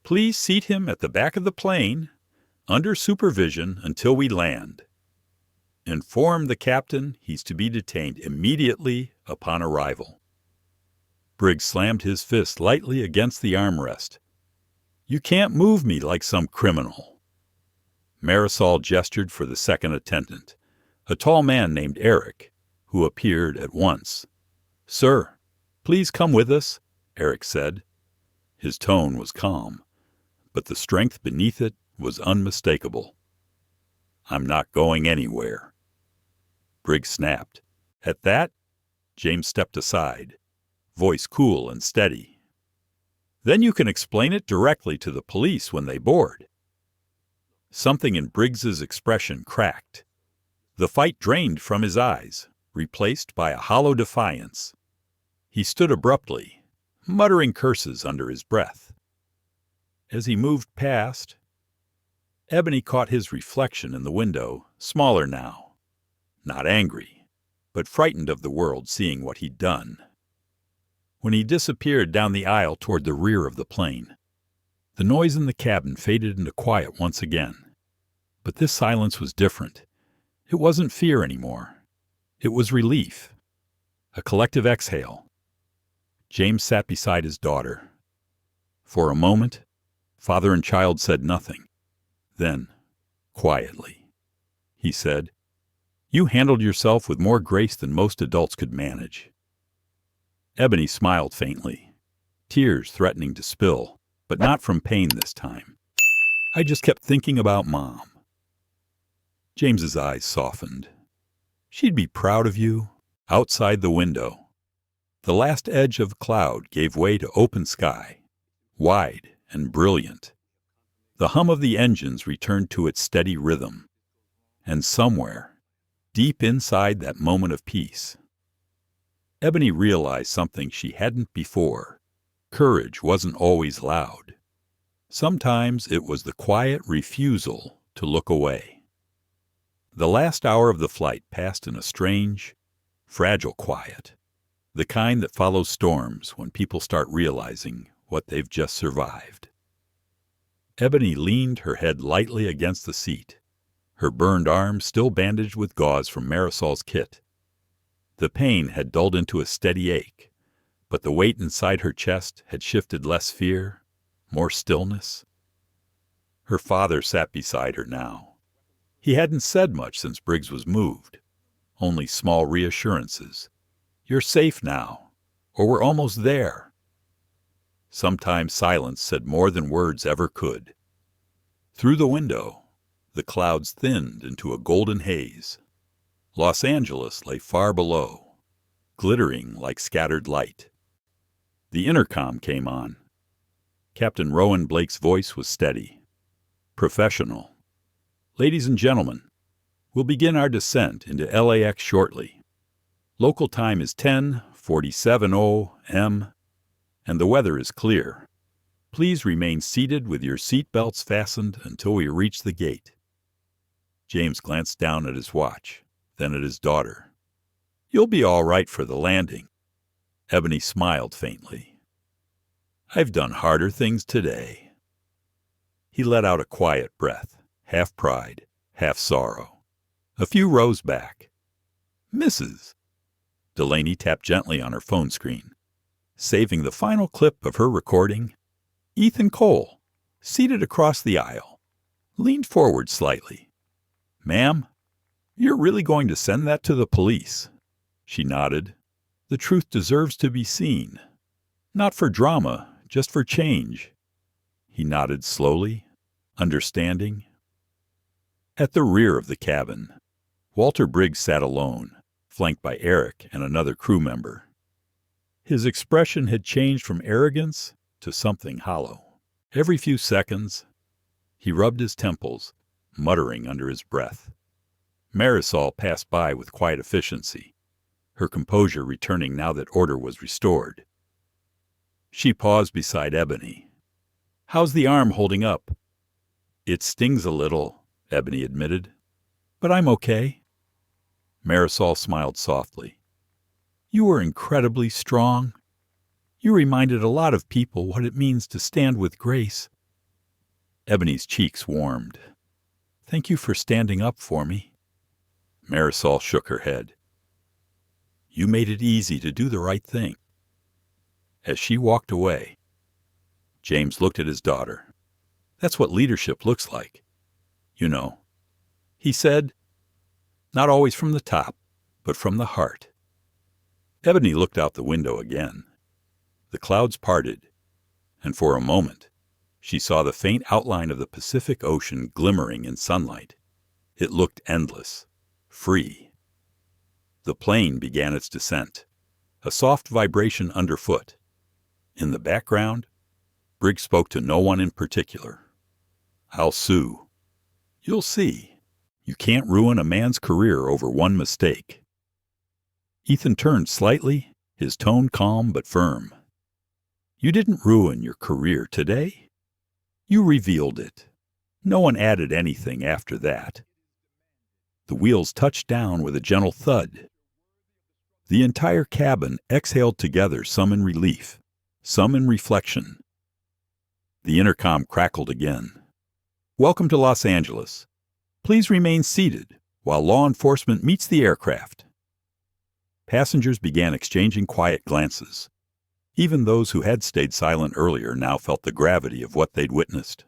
S1: "Please seat him at the back of the plane, under supervision until we land. Inform the captain he's to be detained immediately upon arrival." Briggs slammed his fist lightly against the armrest. "You can't move me like some criminal." Marisol gestured for the second attendant, a tall man named Eric, who appeared at once. "Sir, please come with us," Eric said. His tone was calm, but the strength beneath it was unmistakable. "I'm not going anywhere." Briggs snapped. At that, James stepped aside, voice cool and steady. "Then you can explain it directly to the police when they board." Something in Briggs's expression cracked. The fight drained from his eyes, replaced by a hollow defiance. He stood abruptly, muttering curses under his breath. As he moved past, Ebony caught his reflection in the window, smaller now. Not angry, but frightened of the world seeing what he'd done. When he disappeared down the aisle toward the rear of the plane, the noise in the cabin faded into quiet once again. But this silence was different. It wasn't fear anymore. It was relief. A collective exhale. James sat beside his daughter. For a moment, father and child said nothing. Then, quietly, he said, "You handled yourself with more grace than most adults could manage." Ebony smiled faintly, tears threatening to spill, but not from pain this time. "I just kept thinking about Mom." James's eyes softened. "She'd be proud of you." Outside the window, the last edge of cloud gave way to open sky, wide and brilliant. The hum of the engines returned to its steady rhythm. And somewhere, deep inside that moment of peace, Ebony realized something she hadn't before. Courage wasn't always loud. Sometimes it was the quiet refusal to look away. The last hour of the flight passed in a strange, fragile quiet, the kind that follows storms when people start realizing what they've just survived. Ebony leaned her head lightly against the seat, her burned arm still bandaged with gauze from Marisol's kit. The pain had dulled into a steady ache, but the weight inside her chest had shifted less fear, more stillness. Her father sat beside her now. He hadn't said much since Briggs was moved, only small reassurances. "You're safe now," or "We're almost there." Sometimes silence said more than words ever could. Through the window, the clouds thinned into a golden haze. Los Angeles lay far below, glittering like scattered light. The intercom came on. Captain Rowan Blake's voice was steady, professional. "Ladies and gentlemen, we'll begin our descent into LAX shortly. Local time is 10:47 m, and the weather is clear. Please remain seated with your seat belts fastened until we reach the gate." James glanced down at his watch, then at his daughter. "You'll be all right for the landing." Ebony smiled faintly. "I've done harder things today." He let out a quiet breath, half pride, half sorrow. A few rows back, "Mrs." Delaney tapped gently on her phone screen, saving the final clip of her recording. Ethan Cole, seated across the aisle, leaned forward slightly. "Ma'am, you're really going to send that to the police?" She nodded. "The truth deserves to be seen. Not for drama, just for change." He nodded slowly, understanding. At the rear of the cabin, Walter Briggs sat alone, flanked by Eric and another crew member. His expression had changed from arrogance to something hollow. Every few seconds, he rubbed his temples, muttering under his breath. Marisol passed by with quiet efficiency, her composure returning now that order was restored. She paused beside Ebony. "How's the arm holding up?" "It stings a little," Ebony admitted, "but I'm okay." Marisol smiled softly. "You were incredibly strong. You reminded a lot of people what it means to stand with grace." Ebony's cheeks warmed. "Thank you for standing up for me." Marisol shook her head. "You made it easy to do the right thing." As she walked away, James looked at his daughter. "That's what leadership looks like. You know," he said, "not always from the top, but from the heart." Ebony looked out the window again. The clouds parted, and for a moment she saw the faint outline of the Pacific Ocean glimmering in sunlight. It looked endless, free. The plane began its descent, a soft vibration underfoot. In the background, Briggs spoke to no one in particular. "I'll sue. You'll see. You can't ruin a man's career over one mistake." Ethan turned slightly, his tone calm but firm. "You didn't ruin your career today. You revealed it. No one added anything after that." The wheels touched down with a gentle thud. The entire cabin exhaled together, some in relief, some in reflection. The intercom crackled again. "Welcome to Los Angeles. Please remain seated while law enforcement meets the aircraft." Passengers began exchanging quiet glances. Even those who had stayed silent earlier now felt the gravity of what they'd witnessed.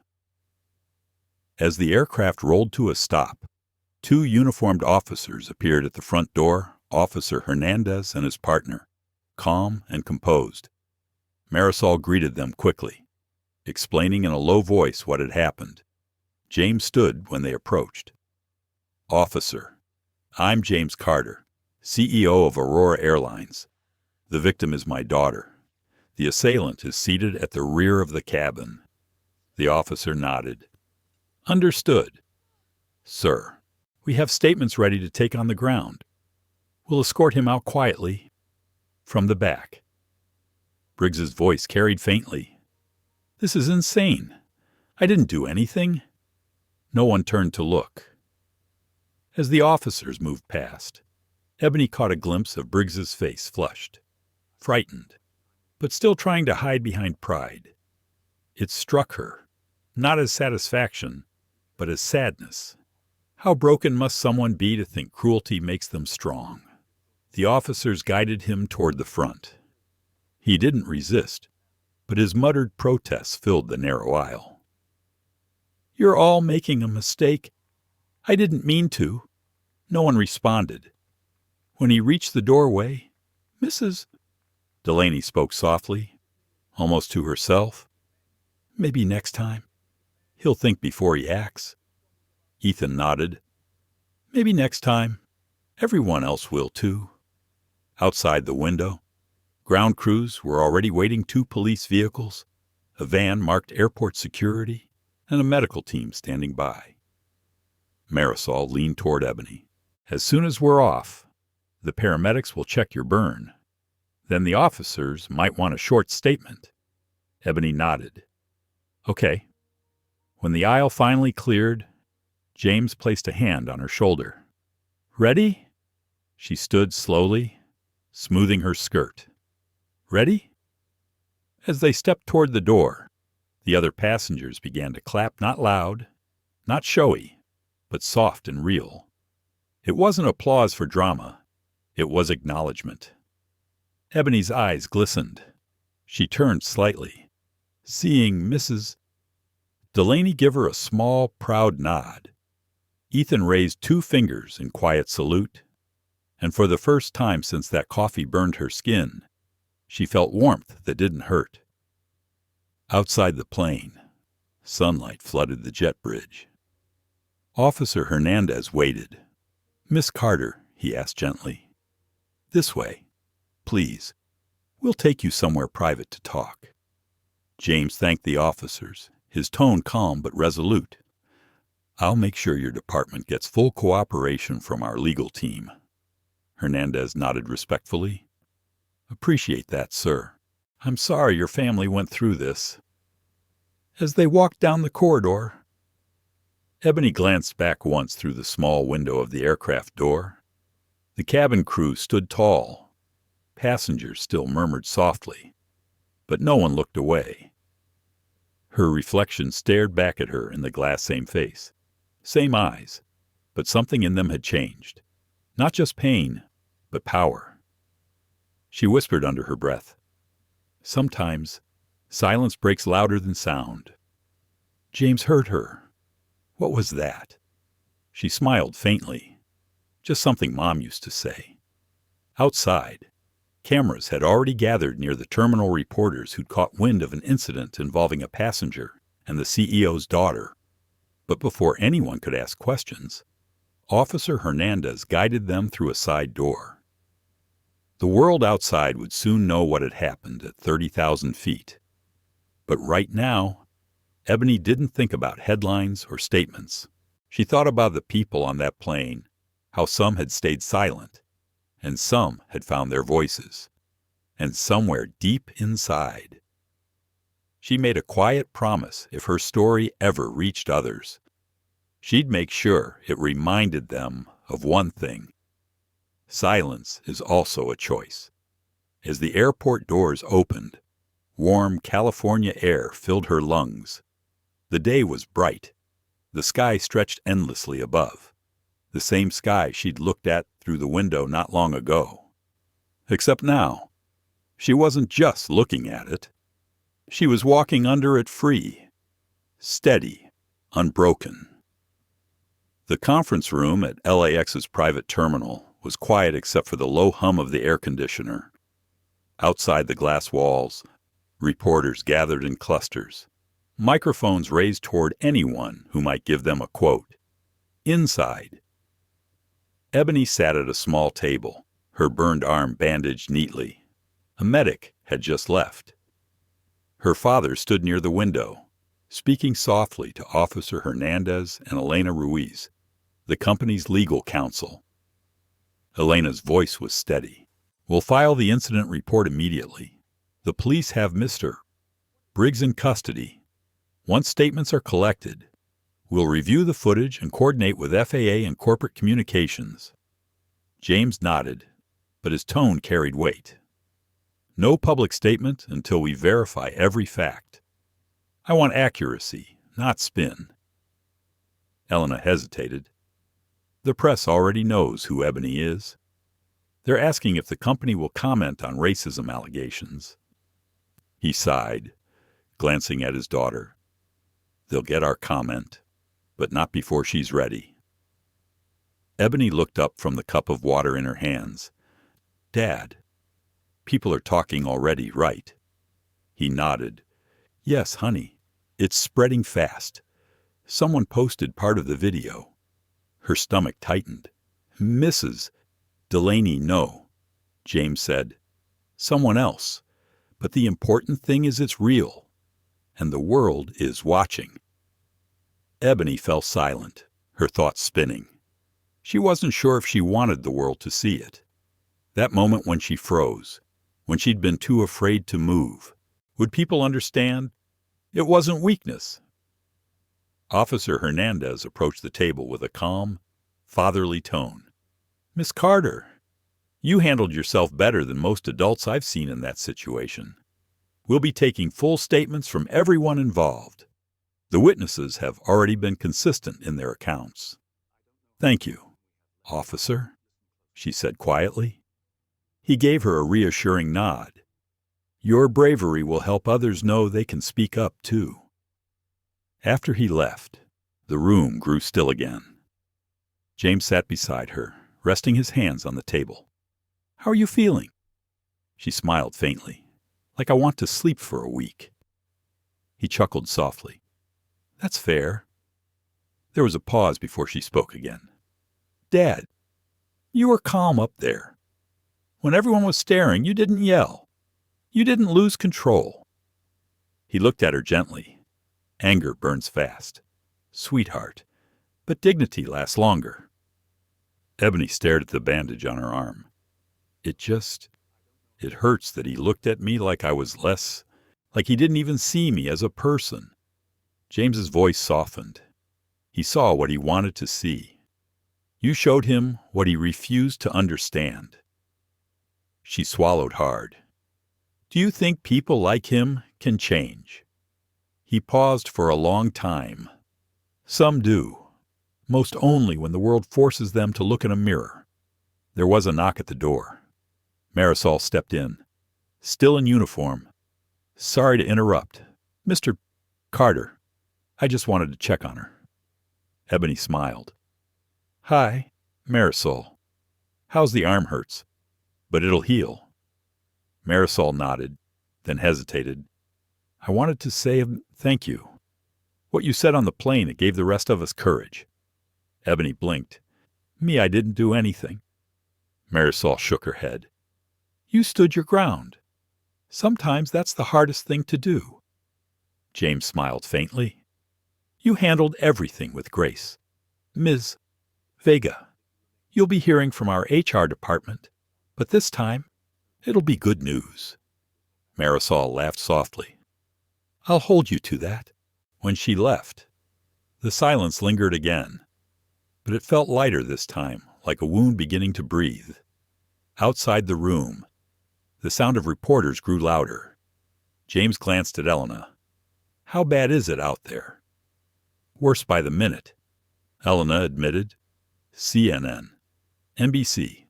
S1: As the aircraft rolled to a stop, two uniformed officers appeared at the front door, Officer Hernandez and his partner, calm and composed. Marisol greeted them quickly, explaining in a low voice what had happened. James stood when they approached. "Officer, I'm James Carter, CEO of Aurora Airlines. The victim is my daughter. The assailant is seated at the rear of the cabin." The officer nodded. "Understood. Sir, we have statements ready to take on the ground. We'll escort him out quietly from the back." Briggs's voice carried faintly. "This is insane. I didn't do anything." No one turned to look. As the officers moved past, Ebony caught a glimpse of Briggs's face, flushed, frightened, but still trying to hide behind pride. It struck her, not as satisfaction, but as sadness. How broken must someone be to think cruelty makes them strong? The officers guided him toward the front. He didn't resist, but his muttered protests filled the narrow aisle. "You're all making a mistake. I didn't mean to." No one responded. When he reached the doorway, "Mrs. Delaney spoke softly, almost to herself. "Maybe next time. He'll think before he acts." Ethan nodded. "Maybe next time. Everyone else will, too." Outside the window, ground crews were already waiting, 2 police vehicles, a van marked airport security, and a medical team standing by. Marisol leaned toward Ebony. "As soon as we're off, the paramedics will check your burn. Then the officers might want a short statement." Ebony nodded. "Okay." When the aisle finally cleared, James placed a hand on her shoulder. "Ready?" She stood slowly, smoothing her skirt. "Ready?" As they stepped toward the door, the other passengers began to clap, not loud, not showy, but soft and real. It wasn't applause for drama. It was acknowledgement. Ebony's eyes glistened. She turned slightly, seeing Mrs. Delaney give her a small, proud nod. Ethan raised 2 fingers in quiet salute, and for the first time since that coffee burned her skin, she felt warmth that didn't hurt. Outside the plane, sunlight flooded the jet bridge. Officer Hernandez waited. "Miss Carter," he asked gently. "This way. Please. We'll take you somewhere private to talk." James thanked the officers, his tone calm but resolute. "I'll make sure your department gets full cooperation from our legal team." Hernandez nodded respectfully. "Appreciate that, sir. I'm sorry your family went through this." As they walked down the corridor, Ebony glanced back once through the small window of the aircraft door. The cabin crew stood tall. Passengers still murmured softly, but no one looked away. Her reflection stared back at her in the glass same face, same eyes, but something in them had changed. Not just pain, but power. She whispered under her breath, "Sometimes silence breaks louder than sound." James heard her. What was that? She smiled faintly. Just something Mom used to say. Outside, cameras had already gathered near the terminal reporters who'd caught wind of an incident involving a passenger and the CEO's daughter. But before anyone could ask questions, Officer Hernandez guided them through a side door. The world outside would soon know what had happened at 30,000 feet. But right now, Ebony didn't think about headlines or statements. She thought about the people on that plane, how some had stayed silent, and some had found their voices, and somewhere deep inside. She made a quiet promise if her story ever reached others, she'd make sure it reminded them of one thing. Silence is also a choice. As the airport doors opened, warm California air filled her lungs. The day was bright. The sky stretched endlessly above, the same sky she'd looked at through the window not long ago. Except now, She wasn't just looking at it. She was walking under it free, steady, unbroken. The conference room at LAX's private terminal was quiet except for the low hum of the air conditioner. Outside the glass walls, reporters gathered in clusters, microphones raised toward anyone who might give them a quote. Inside, Ebony sat at a small table, her burned arm bandaged neatly. A medic had just left. Her father stood near the window, speaking softly to Officer Hernandez and Elena Ruiz, the company's legal counsel. Elena's voice was steady. "We'll file the incident report immediately. The police have Mr. Briggs in custody. Once statements are collected, we'll review the footage and coordinate with FAA and corporate communications." James nodded, but his tone carried weight. "No public statement until we verify every fact. I want accuracy, not spin." Elena hesitated. "The press already knows who Ebony is. They're asking if the company will comment on racism allegations." He sighed, glancing at his daughter. "They'll get our comment, but not before she's ready." Ebony looked up from the cup of water in her hands. "Dad, people are talking already, right?" He nodded. "Yes, honey. It's spreading fast. Someone posted part of the video." Her stomach tightened. "Mrs. Delaney, no," James said. "Someone else. But the important thing is it's real. And the world is watching." Ebony fell silent, her thoughts spinning. She wasn't sure if she wanted the world to see it. That moment when she froze, when she'd been too afraid to move. Would people understand? It wasn't weakness. Officer Hernandez approached the table with a calm, fatherly tone. "Miss Carter, you handled yourself better than most adults I've seen in that situation. We'll be taking full statements from everyone involved. The witnesses have already been consistent in their accounts." "Thank you, officer," she said quietly. He gave her a reassuring nod. "Your bravery will help others know they can speak up, too." After he left, the room grew still again. James sat beside her, resting his hands on the table. "How are you feeling?" She smiled faintly. "Like I want to sleep for a week." He chuckled softly. "That's fair." There was a pause before she spoke again. "Dad, you were calm up there. When everyone was staring, you didn't yell. You didn't lose control." He looked at her gently. "Anger burns fast, sweetheart, but dignity lasts longer." Ebony stared at the bandage on her arm. It hurts that he looked at me like I was less, like he didn't even see me as a person." James's voice softened. He saw what he wanted to see. "You showed him what he refused to understand." She swallowed hard. "Do you think people like him can change?" He paused for a long time. "Some do. Most only when the world forces them to look in a mirror." There was a knock at the door. Marisol stepped in, still in uniform. "Sorry to interrupt. Mr. Carter, I just wanted to check on her." Ebony smiled. "Hi, Marisol. How's the arm hurts? But it'll heal." Marisol nodded, then hesitated. "I wanted to say thank you. What you said on the plane, it gave the rest of us courage." Ebony blinked. "Me, I didn't do anything." Marisol shook her head. "You stood your ground. Sometimes that's the hardest thing to do." James smiled faintly. "You handled everything with grace. Ms. Vega, you'll be hearing from our HR department, but this time it'll be good news." Marisol laughed softly. "I'll hold you to that." When she left, the silence lingered again, but it felt lighter this time, like a wound beginning to breathe. Outside the room, the sound of reporters grew louder. James glanced at Elena. "How bad is it out there?" "Worse by the minute," Elena admitted. CNN, NBC,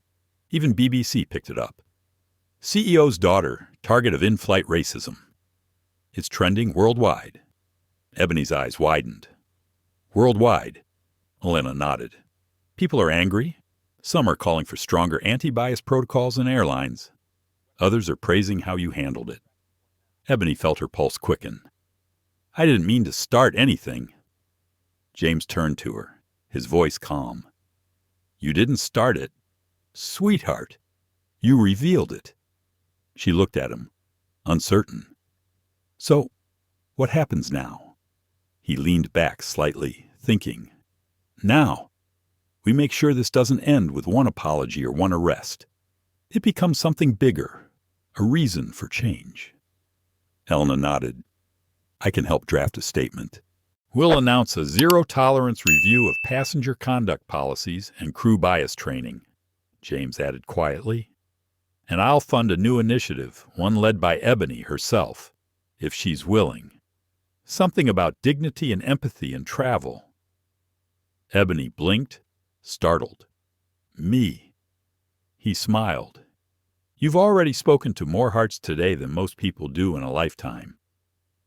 S1: even BBC picked it up. CEO's daughter, target of in-flight racism. It's trending worldwide. Ebony's eyes widened. Worldwide. Elena nodded. People are angry. Some are calling for stronger anti-bias protocols in airlines. Others are praising how you handled it. Ebony felt her pulse quicken. I didn't mean to start anything. James turned to her, his voice calm. You didn't start it. Sweetheart, you revealed it. She looked at him, uncertain. So, what happens now? He leaned back slightly, thinking. Now, we make sure this doesn't end with one apology or one arrest. It becomes something bigger, a reason for change. Elena nodded. I can help draft a statement. We'll announce a zero-tolerance review of passenger conduct policies and crew bias training, James added quietly. And I'll fund a new initiative, one led by Ebony herself, if she's willing. Something about dignity and empathy in travel. Ebony blinked, startled. Me. He smiled. You've already spoken to more hearts today than most people do in a lifetime.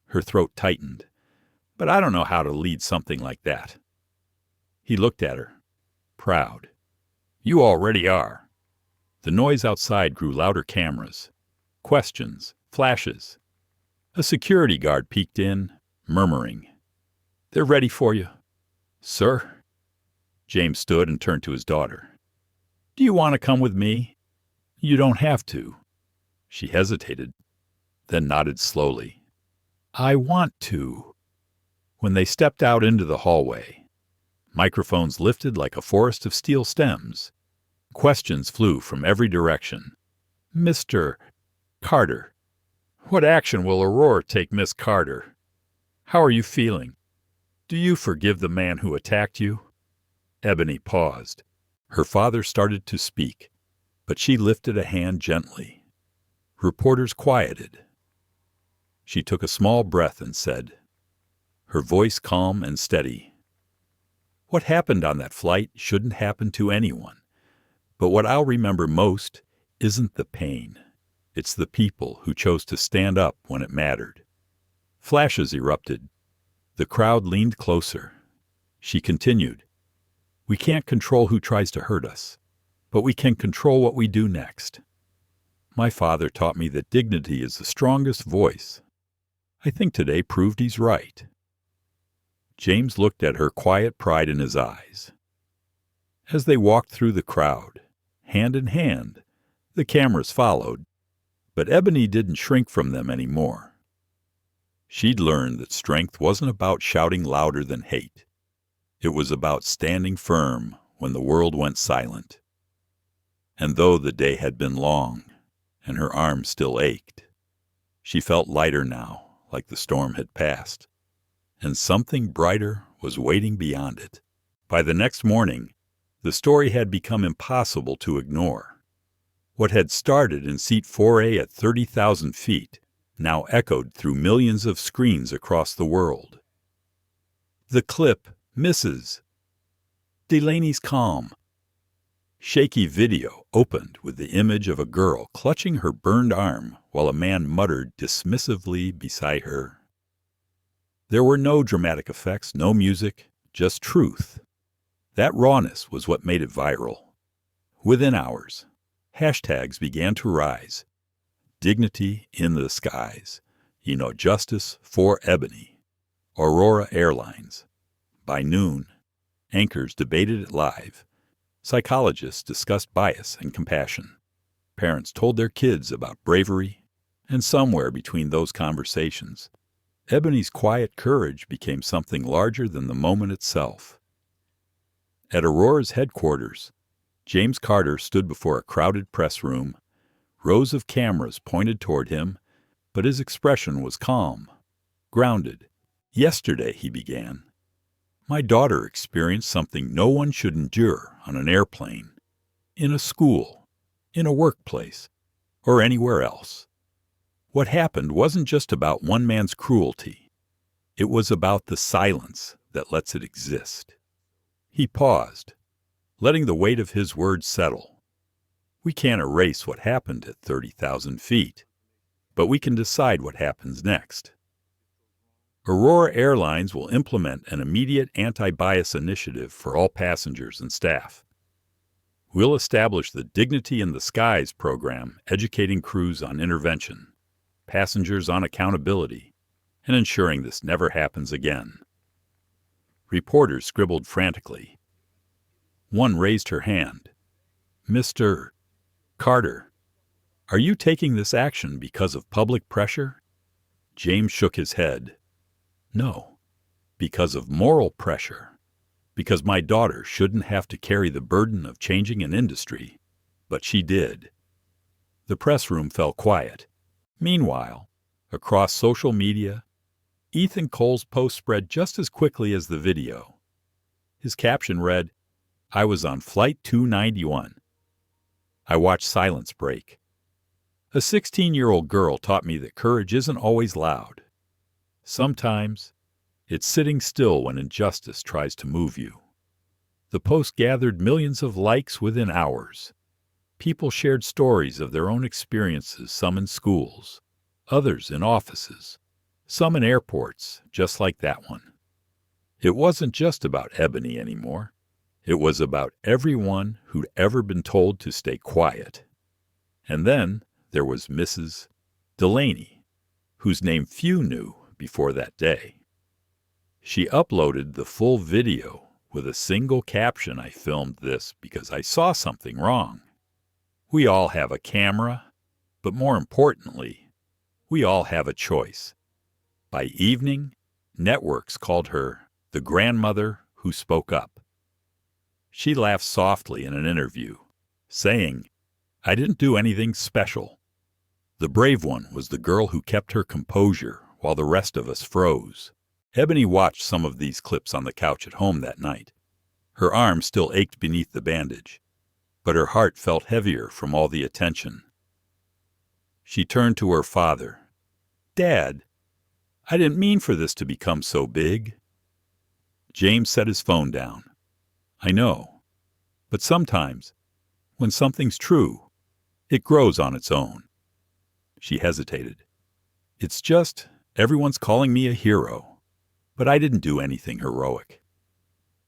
S1: Her throat tightened. But I don't know how to lead something like that. He looked at her, proud. You already are. The noise outside grew louder. Cameras, questions, flashes. A security guard peeked in, murmuring. They're ready for you. Sir? James stood and turned to his daughter. Do you want to come with me? You don't have to. She hesitated, then nodded slowly. I want to. When they stepped out into the hallway, microphones lifted like a forest of steel stems. Questions flew from every direction. Mr. Carter. What action will Aurora take, Miss Carter? How are you feeling? Do you forgive the man who attacked you? Ebony paused. Her father started to speak, but she lifted a hand gently. Reporters quieted. She took a small breath and said, her voice calm and steady, what happened on that flight shouldn't happen to anyone. But what I'll remember most isn't the pain. It's the people who chose to stand up when it mattered. Flashes erupted. The crowd leaned closer. She continued, we can't control who tries to hurt us, but we can control what we do next. My father taught me that dignity is the strongest voice. I think today proved he's right. James looked at her, quiet pride in his eyes. As they walked through the crowd, hand in hand, the cameras followed, but Ebony didn't shrink from them anymore. She'd learned that strength wasn't about shouting louder than hate. It was about standing firm when the world went silent. And though the day had been long, and her arms still ached, she felt lighter now, like the storm had passed, and something brighter was waiting beyond it. By the next morning, the story had become impossible to ignore. What had started in seat 4A at 30,000 feet now echoed through millions of screens across the world. The clip misses. Delaney's calm. Shaky video opened with the image of a girl clutching her burned arm while a man muttered dismissively beside her. There were no dramatic effects, no music, just truth. That rawness was what made it viral. Within hours, hashtags began to rise. Dignity in the skies. Justice for Ebony. Aurora Airlines. By noon, anchors debated it live. Psychologists discussed bias and compassion. Parents told their kids about bravery, and somewhere between those conversations, Ebony's quiet courage became something larger than the moment itself. At Aurora's headquarters, James Carter stood before a crowded press room. Rows of cameras pointed toward him, but his expression was calm, grounded. Yesterday, he began, my daughter experienced something no one should endure on an airplane, in a school, in a workplace, or anywhere else. What happened wasn't just about one man's cruelty. It was about the silence that lets it exist. He paused, letting the weight of his words settle. We can't erase what happened at 30,000 feet, but we can decide what happens next. Aurora Airlines will implement an immediate anti-bias initiative for all passengers and staff. We'll establish the Dignity in the Skies program, educating crews on intervention, passengers on accountability, and ensuring this never happens again. Reporters scribbled frantically. One raised her hand. "Mr. Carter, are you taking this action because of public pressure?" James shook his head. "No, because of moral pressure. Because my daughter shouldn't have to carry the burden of changing an industry, but she did." The press room fell quiet. Meanwhile, across social media, Ethan Cole's post spread just as quickly as the video. His caption read, "I was on Flight 291. I watched silence break. A 16-year-old girl taught me that courage isn't always loud. Sometimes, it's sitting still when injustice tries to move you." The post gathered millions of likes within hours. People shared stories of their own experiences, some in schools, others in offices, some in airports, just like that one. It wasn't just about Ebony anymore. It was about everyone who'd ever been told to stay quiet. And then there was Mrs. Delaney, whose name few knew before that day. She uploaded the full video with a single caption: "I filmed this because I saw something wrong." We all have a camera, but more importantly, we all have a choice. By evening, networks called her the grandmother who spoke up. She laughed softly in an interview, saying, "I didn't do anything special." The brave one was the girl who kept her composure while the rest of us froze. Ebony watched some of these clips on the couch at home that night. Her arm still ached beneath the bandage, but her heart felt heavier from all the attention. She turned to her father. "Dad, I didn't mean for this to become so big." James set his phone down. "I know, but sometimes, when something's true, it grows on its own." She hesitated. "It's just, everyone's calling me a hero, but I didn't do anything heroic."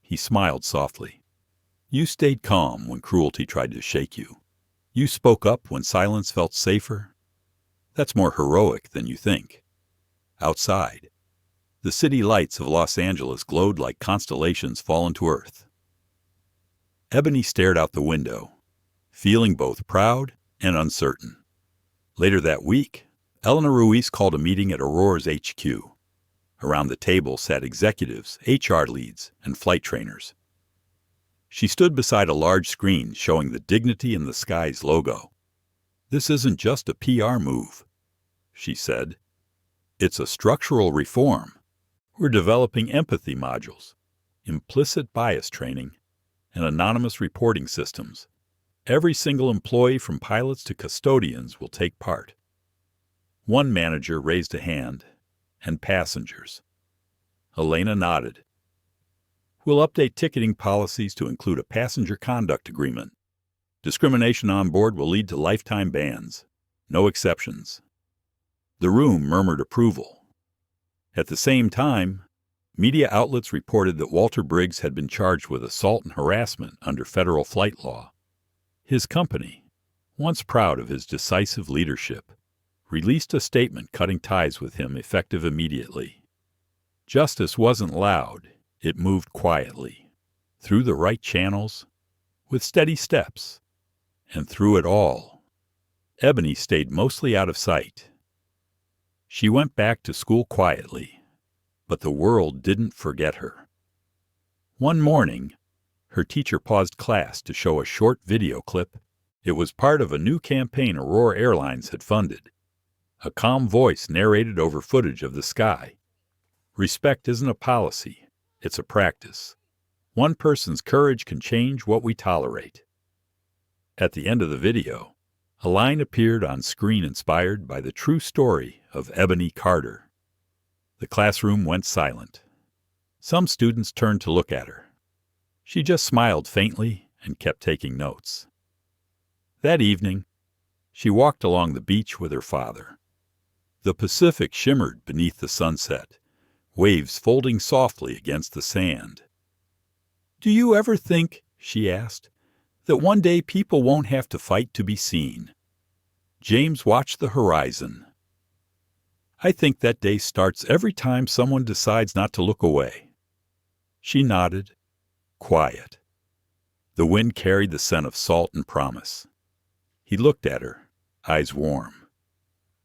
S1: He smiled softly. "You stayed calm when cruelty tried to shake you. You spoke up when silence felt safer. That's more heroic than you think." Outside, the city lights of Los Angeles glowed like constellations fallen to earth. Ebony stared out the window, feeling both proud and uncertain. Later that week, Eleanor Ruiz called a meeting at Aurora's HQ. Around the table sat executives, HR leads, and flight trainers. She stood beside a large screen showing the Dignity in the Skies logo. "This isn't just a PR move," she said. "It's a structural reform. We're developing empathy modules, implicit bias training, and anonymous reporting systems. Every single employee from pilots to custodians will take part." One manager raised a hand. "And passengers." Elena nodded. "We'll update ticketing policies to include a passenger conduct agreement. Discrimination on board will lead to lifetime bans. No exceptions." The room murmured approval. At the same time, media outlets reported that Walter Briggs had been charged with assault and harassment under federal flight law. His company, once proud of his decisive leadership, released a statement cutting ties with him effective immediately. Justice wasn't loud. It moved quietly, through the right channels, with steady steps. And through it all, Ebony stayed mostly out of sight. She went back to school quietly, but the world didn't forget her. One morning, her teacher paused class to show a short video clip. It was part of a new campaign Aurora Airlines had funded. A calm voice narrated over footage of the sky. "Respect isn't a policy, it's a practice. One person's courage can change what we tolerate." At the end of the video, a line appeared on screen inspired by the true story of Ebony Carter. The classroom went silent. Some students turned to look at her. She just smiled faintly and kept taking notes. That evening, she walked along the beach with her father. The Pacific shimmered beneath the sunset, waves folding softly against the sand. "Do you ever think," she asked, "that one day people won't have to fight to be seen?" James watched the horizon. "I think that day starts every time someone decides not to look away." She nodded, quiet. The wind carried the scent of salt and promise. He looked at her, eyes warm.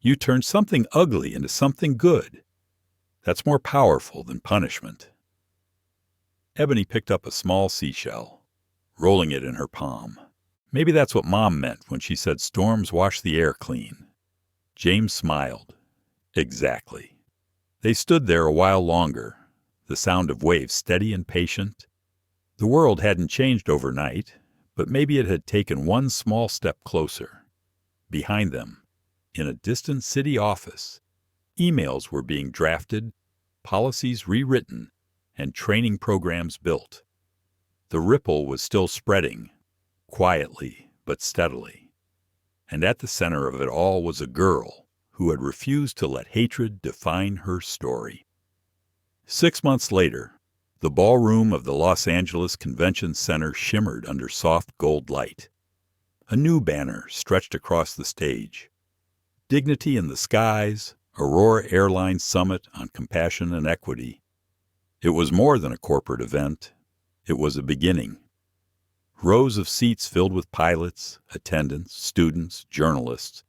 S1: "You turned something ugly into something good. That's more powerful than punishment." Ebony picked up a small seashell, rolling it in her palm. Maybe that's what Mom meant when she said storms wash the air clean. James smiled. Exactly. They stood there a while longer, the sound of waves steady and patient. The world hadn't changed overnight, but maybe it had taken one small step closer. Behind them, in a distant city office, emails were being drafted, policies rewritten, and training programs built. The ripple was still spreading, quietly but steadily. And at the center of it all was a girl who had refused to let hatred define her story. 6 months later, the ballroom of the Los Angeles Convention Center shimmered under soft gold light. A new banner stretched across the stage. Dignity in the skies, Aurora Airline Summit on Compassion and Equity. It was more than a corporate event. It was a beginning. Rows of seats filled with pilots, attendants, students, journalists,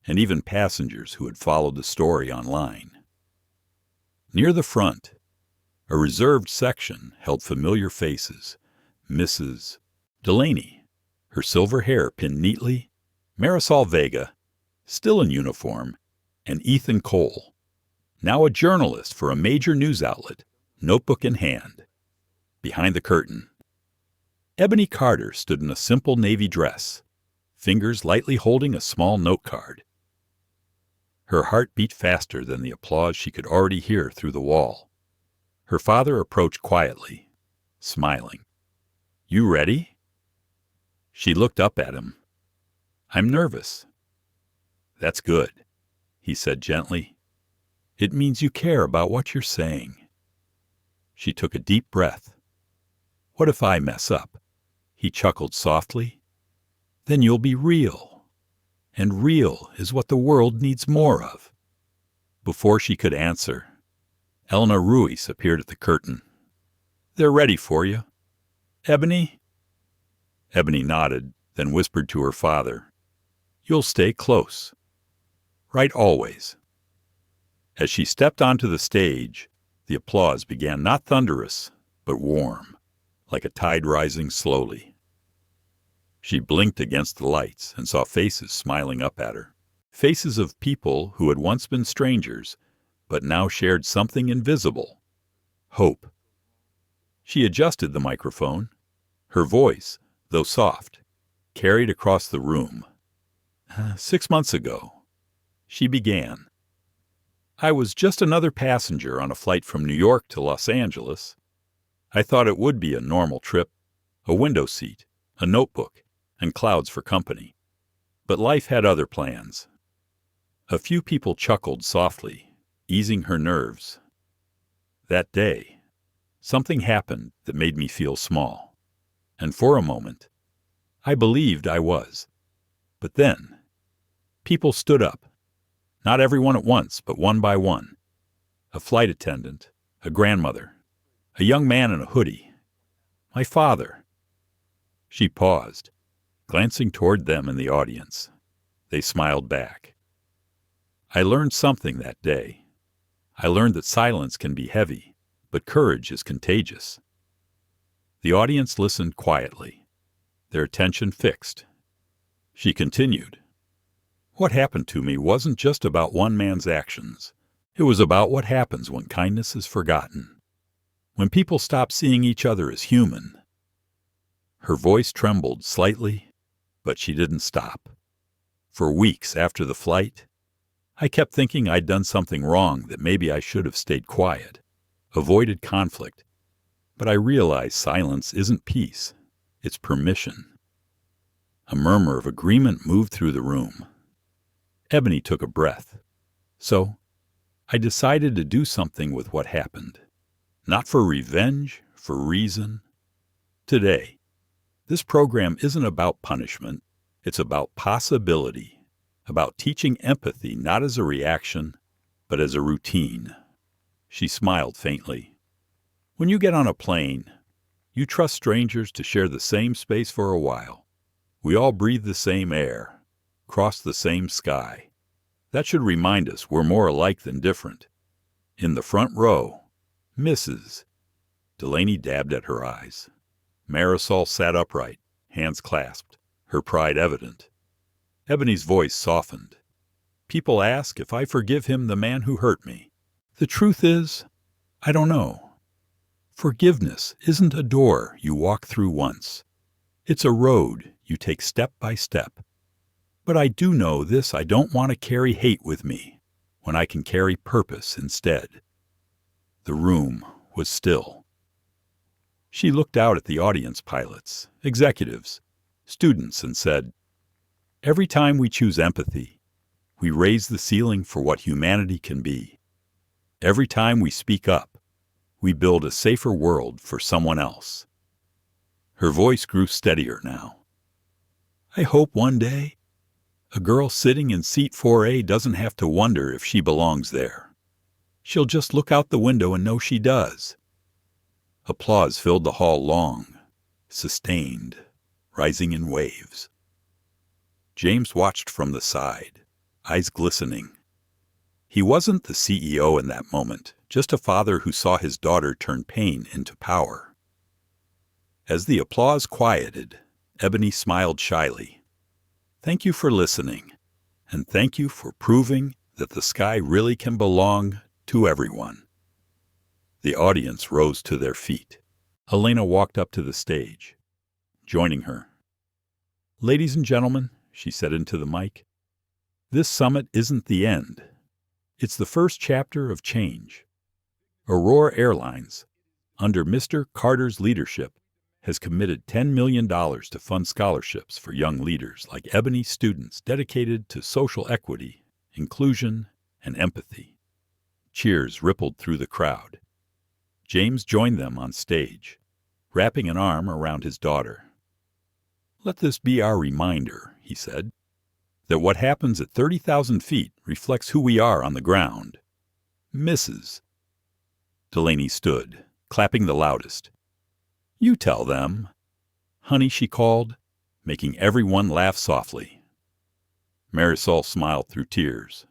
S1: and even passengers who had followed the story online. Near the front, a reserved section held familiar faces. Mrs. Delaney, her silver hair pinned neatly, Marisol Vega, still in uniform, and Ethan Cole, now a journalist for a major news outlet, notebook in hand. Behind the curtain, Ebony Carter stood in a simple navy dress, fingers lightly holding a small note card. Her heart beat faster than the applause she could already hear through the wall. Her father approached quietly, smiling. "You ready?" She looked up at him. "I'm nervous." "That's good," he said gently. "It means you care about what you're saying." She took a deep breath. "What if I mess up?" He chuckled softly. "Then you'll be real. And real is what the world needs more of." Before she could answer, Elena Ruiz appeared at the curtain. "They're ready for you. Ebony?" Ebony nodded, then whispered to her father, "You'll stay close. Right always." As she stepped onto the stage, the applause began not thunderous, but warm, like a tide rising slowly. She blinked against the lights and saw faces smiling up at her, faces of people who had once been strangers, but now shared something invisible, hope. She adjusted the microphone. Her voice, though soft, carried across the room. 6 months ago," she began, "I was just another passenger on a flight from New York to Los Angeles. I thought it would be a normal trip, a window seat, a notebook, and clouds for company. But life had other plans." A few people chuckled softly, easing her nerves. "That day, something happened that made me feel small. And for a moment, I believed I was. But then, people stood up. Not everyone at once, but one by one. A flight attendant, a grandmother, a young man in a hoodie, my father." She paused, glancing toward them in the audience. They smiled back. "I learned something that day. I learned that silence can be heavy, but courage is contagious." The audience listened quietly, their attention fixed. She continued, "What happened to me wasn't just about one man's actions. It was about what happens when kindness is forgotten. When people stop seeing each other as human." Her voice trembled slightly, but she didn't stop. "For weeks after the flight, I kept thinking I'd done something wrong, that maybe I should have stayed quiet, avoided conflict. But I realized silence isn't peace, it's permission. A murmur of agreement moved through the room. Ebony took a breath. So, I decided to do something with what happened. Not for revenge, for reason. Today, this program isn't about punishment. It's about possibility, about teaching empathy not as a reaction, but as a routine. She smiled faintly. When you get on a plane, you trust strangers to share the same space for a while. We all breathe the same air, cross the same sky. That should remind us we're more alike than different. In the front row, Mrs. Delaney dabbed at her eyes. Marisol sat upright, hands clasped, her pride evident. Ebony's voice softened. People ask if I forgive him, the man who hurt me. The truth is, I don't know. Forgiveness isn't a door you walk through once. It's a road you take step by step. But I do know this: I don't want to carry hate with me when I can carry purpose instead. The room was still. She looked out at the audience, pilots, executives, students, and said, "Every time we choose empathy, we raise the ceiling for what humanity can be. Every time we speak up, we build a safer world for someone else." Her voice grew steadier now. I hope one day, a girl sitting in seat 4A doesn't have to wonder if she belongs there. She'll just look out the window and know she does. Applause filled the hall long, sustained, rising in waves. James watched from the side, eyes glistening. He wasn't the CEO in that moment, just a father who saw his daughter turn pain into power. As the applause quieted, Ebony smiled shyly. Thank you for listening, and thank you for proving that the sky really can belong to everyone. The audience rose to their feet. Elena walked up to the stage, joining her. Ladies and gentlemen, she said into the mic, this summit isn't the end. It's the first chapter of change. Aurora Airlines, under Mr. Carter's leadership, has committed $10 million to fund scholarships for young leaders like Ebony students dedicated to social equity, inclusion, and empathy. Cheers rippled through the crowd. James joined them on stage, wrapping an arm around his daughter. Let this be our reminder, he said, that what happens at 30,000 feet reflects who we are on the ground. Mrs. Delaney stood, clapping the loudest. You tell them. Honey, she called, making everyone laugh softly. Marisol smiled through tears.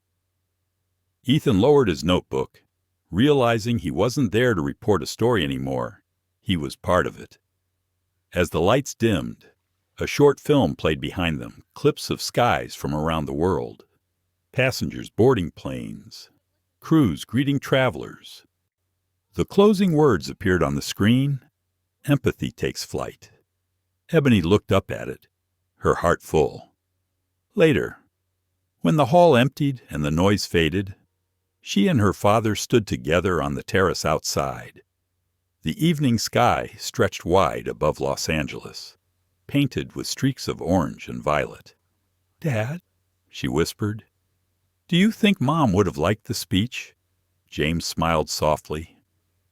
S1: Ethan lowered his notebook, realizing he wasn't there to report a story anymore. He was part of it. As the lights dimmed, a short film played behind them, clips of skies from around the world. Passengers boarding planes, crews greeting travelers. The closing words appeared on the screen. Empathy takes flight. Ebony looked up at it, her heart full. Later, when the hall emptied and the noise faded, she and her father stood together on the terrace outside. The evening sky stretched wide above Los Angeles, painted with streaks of orange and violet. Dad, she whispered, do you think Mom would have liked the speech? James smiled softly.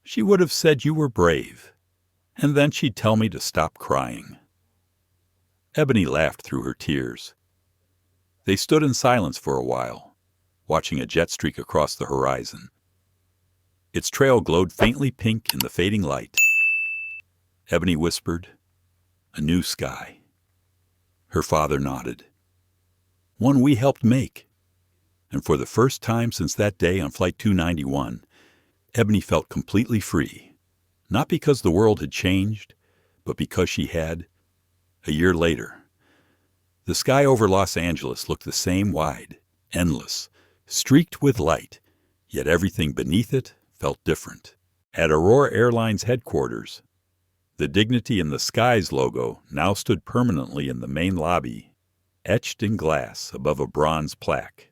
S1: She would have said you were brave, and then she'd tell me to stop crying. Ebony laughed through her tears. They stood in silence for a while, watching a jet streak across the horizon. Its trail glowed faintly pink in the fading light. Ebony whispered, a new sky. Her father nodded. One we helped make. And for the first time since that day on Flight 291, Ebony felt completely free. Not because the world had changed, but because she had. A year later, the sky over Los Angeles looked the same wide, endless, streaked with light, yet everything beneath it felt different. At Aurora Airlines headquarters, the Dignity in the Skies logo now stood permanently in the main lobby, etched in glass above a bronze plaque.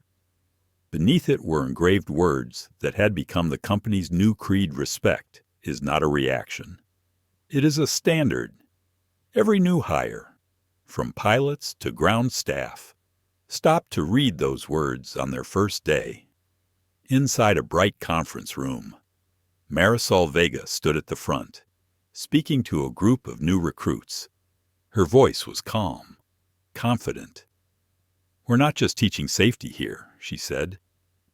S1: Beneath it were engraved words that had become the company's new creed: respect is not a reaction. It is a standard. Every new hire, from pilots to ground staff, stopped to read those words on their first day. Inside a bright conference room, Marisol Vega stood at the front, speaking to a group of new recruits. Her voice was calm, confident. "We're not just teaching safety here," she said,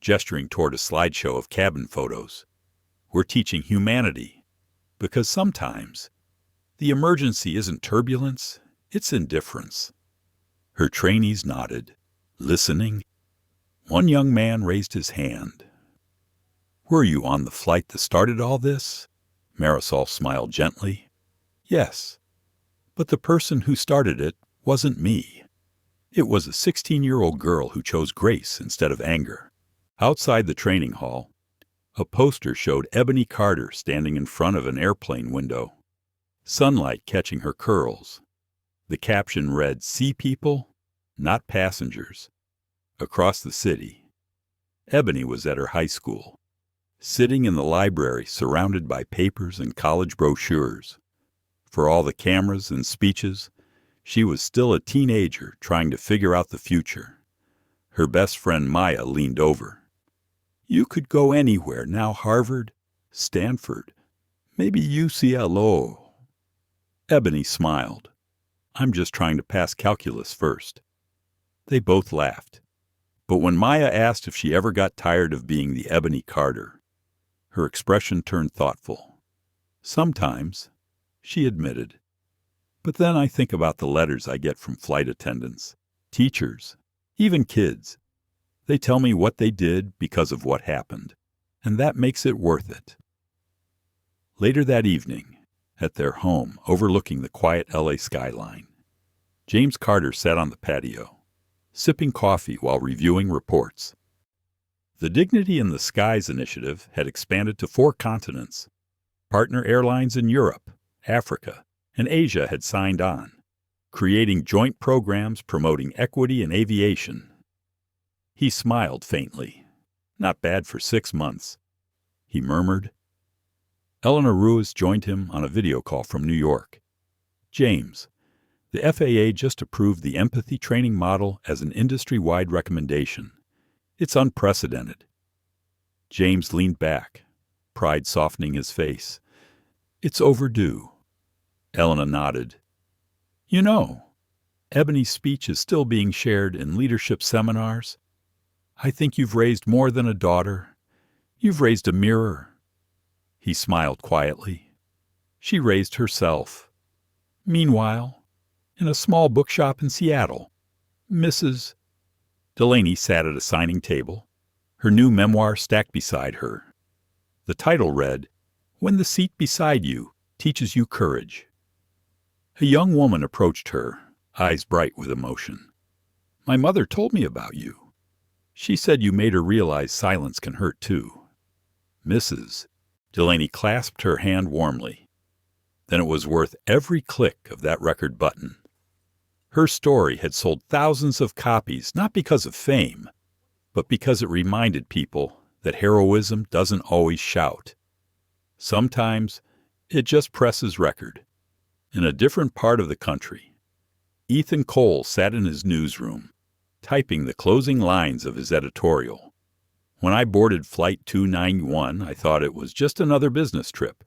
S1: gesturing toward a slideshow of cabin photos. "We're teaching humanity, because sometimes the emergency isn't turbulence, it's indifference." Her trainees nodded, listening. One young man raised his hand. "Were you on the flight that started all this?" Marisol smiled gently. "Yes, but the person who started it wasn't me. It was a 16-year-old girl who chose grace instead of anger." Outside the training hall, a poster showed Ebony Carter standing in front of an airplane window, sunlight catching her curls. The caption read, "See people, not passengers." Across the city, Ebony was at her high school, sitting in the library surrounded by papers and college brochures. For all the cameras and speeches, she was still a teenager trying to figure out the future. Her best friend Maya leaned over. "You could go anywhere now, Harvard, Stanford, maybe UCLA. Ebony smiled. "I'm just trying to pass calculus first." They both laughed. But when Maya asked if she ever got tired of being the Ebony Carter, her expression turned thoughtful. "Sometimes," she admitted. "But then I think about the letters I get from flight attendants, teachers, even kids. They tell me what they did because of what happened, and that makes it worth it." Later that evening, at their home overlooking the quiet LA skyline, James Carter sat on the patio, sipping coffee while reviewing reports. The Dignity in the Skies initiative had expanded to 4 continents. Partner airlines in Europe, Africa, and Asia had signed on, creating joint programs promoting equity in aviation. He smiled faintly. "Not bad for 6 months," he murmured. Eleanor Ruiz joined him on a video call from New York. "James, the FAA just approved the empathy training model as an industry-wide recommendation. It's unprecedented." James leaned back, pride softening his face. "It's overdue." Eleanor nodded. "You know, Ebony's speech is still being shared in leadership seminars. I think you've raised more than a daughter. You've raised a mirror." He smiled quietly. "She raised herself." Meanwhile, in a small bookshop in Seattle, Mrs. Delaney sat at a signing table, her new memoir stacked beside her. The title read, "When the Seat Beside You Teaches You Courage." A young woman approached her, eyes bright with emotion. "My mother told me about you. She said you made her realize silence can hurt too." Mrs. Delaney clasped her hand warmly. Then it was worth every click of that record button. Her story had sold thousands of copies, not because of fame, but because it reminded people that heroism doesn't always shout. Sometimes it just presses record. In a different part of the country, Ethan Cole sat in his newsroom, typing the closing lines of his editorial. "When I boarded Flight 291, I thought it was just another business trip.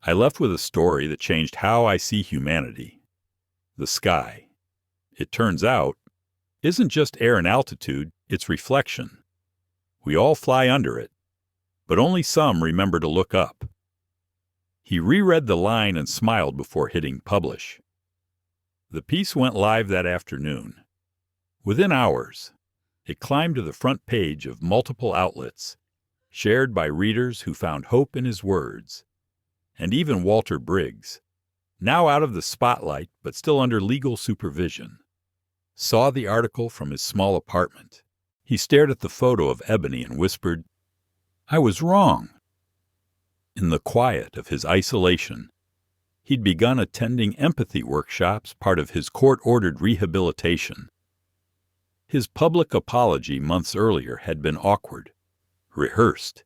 S1: I left with a story that changed how I see humanity. The sky, it turns out, isn't just air and altitude, it's reflection. We all fly under it, but only some remember to look up." He reread the line and smiled before hitting publish. The piece went live that afternoon. Within hours, it climbed to the front page of multiple outlets, shared by readers who found hope in his words. And even Walter Briggs, now out of the spotlight but still under legal supervision, saw the article from his small apartment. He stared at the photo of Ebony and whispered, "I was wrong." In the quiet of his isolation, he'd begun attending empathy workshops, part of his court-ordered rehabilitation. His public apology months earlier had been awkward, rehearsed,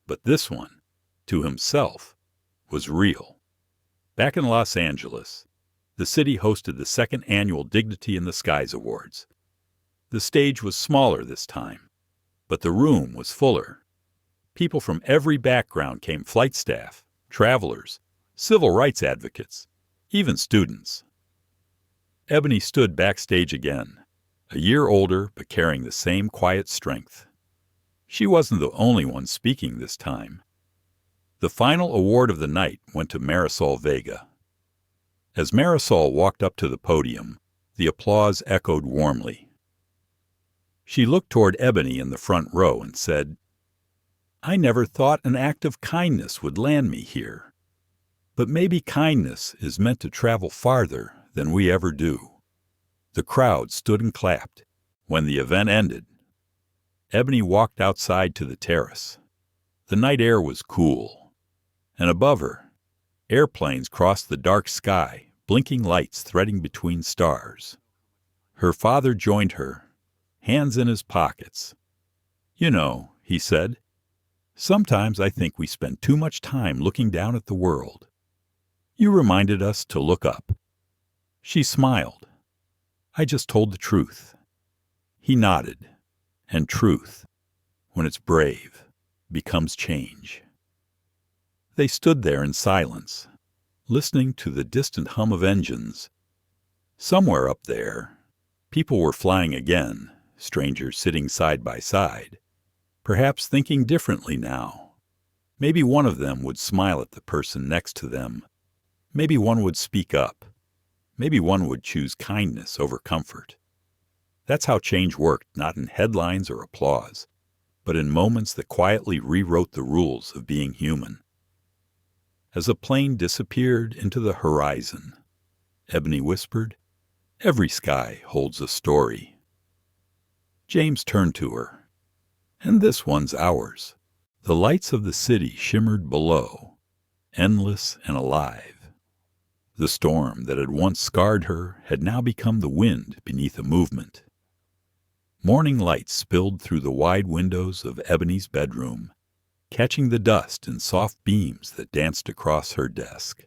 S1: but this one, to himself, was real. Back in Los Angeles, The city hosted the second annual Dignity in the Skies Awards. The stage was smaller this time, but the room was fuller. People from every background came: flight staff, travelers, civil rights advocates, even students. Ebony stood backstage again, a year older but carrying the same quiet strength. She wasn't the only one speaking this time. The final award of the night went to Marisol Vega. As Marisol walked up to the podium, the applause echoed warmly. She looked toward Ebony in the front row and said, "I never thought an act of kindness would land me here. But maybe kindness is meant to travel farther than we ever do." The crowd stood and clapped. When the event ended, Ebony walked outside to the terrace. The night air was cool, and above her, airplanes crossed the dark sky, blinking lights threading between stars. Her father joined her, hands in his pockets. "You know," he said, "sometimes I think we spend too much time looking down at the world. You reminded us to look up." She smiled. "I just told the truth." He nodded. And truth, when it's brave, becomes change. They stood there in silence, listening to the distant hum of engines. Somewhere up there, people were flying again, strangers sitting side by side, perhaps thinking differently now. Maybe one of them would smile at the person next to them. Maybe one would speak up. Maybe one would choose kindness over comfort. That's how change worked, not in headlines or applause, but in moments that quietly rewrote the rules of being human. As a plane disappeared into the horizon, Ebony whispered, "Every sky holds a story." James turned to her. "And this one's ours." The lights of the city shimmered below, endless and alive. The storm that had once scarred her had now become the wind beneath a movement. Morning light spilled through the wide windows of Ebony's bedroom, catching the dust in soft beams that danced across her desk.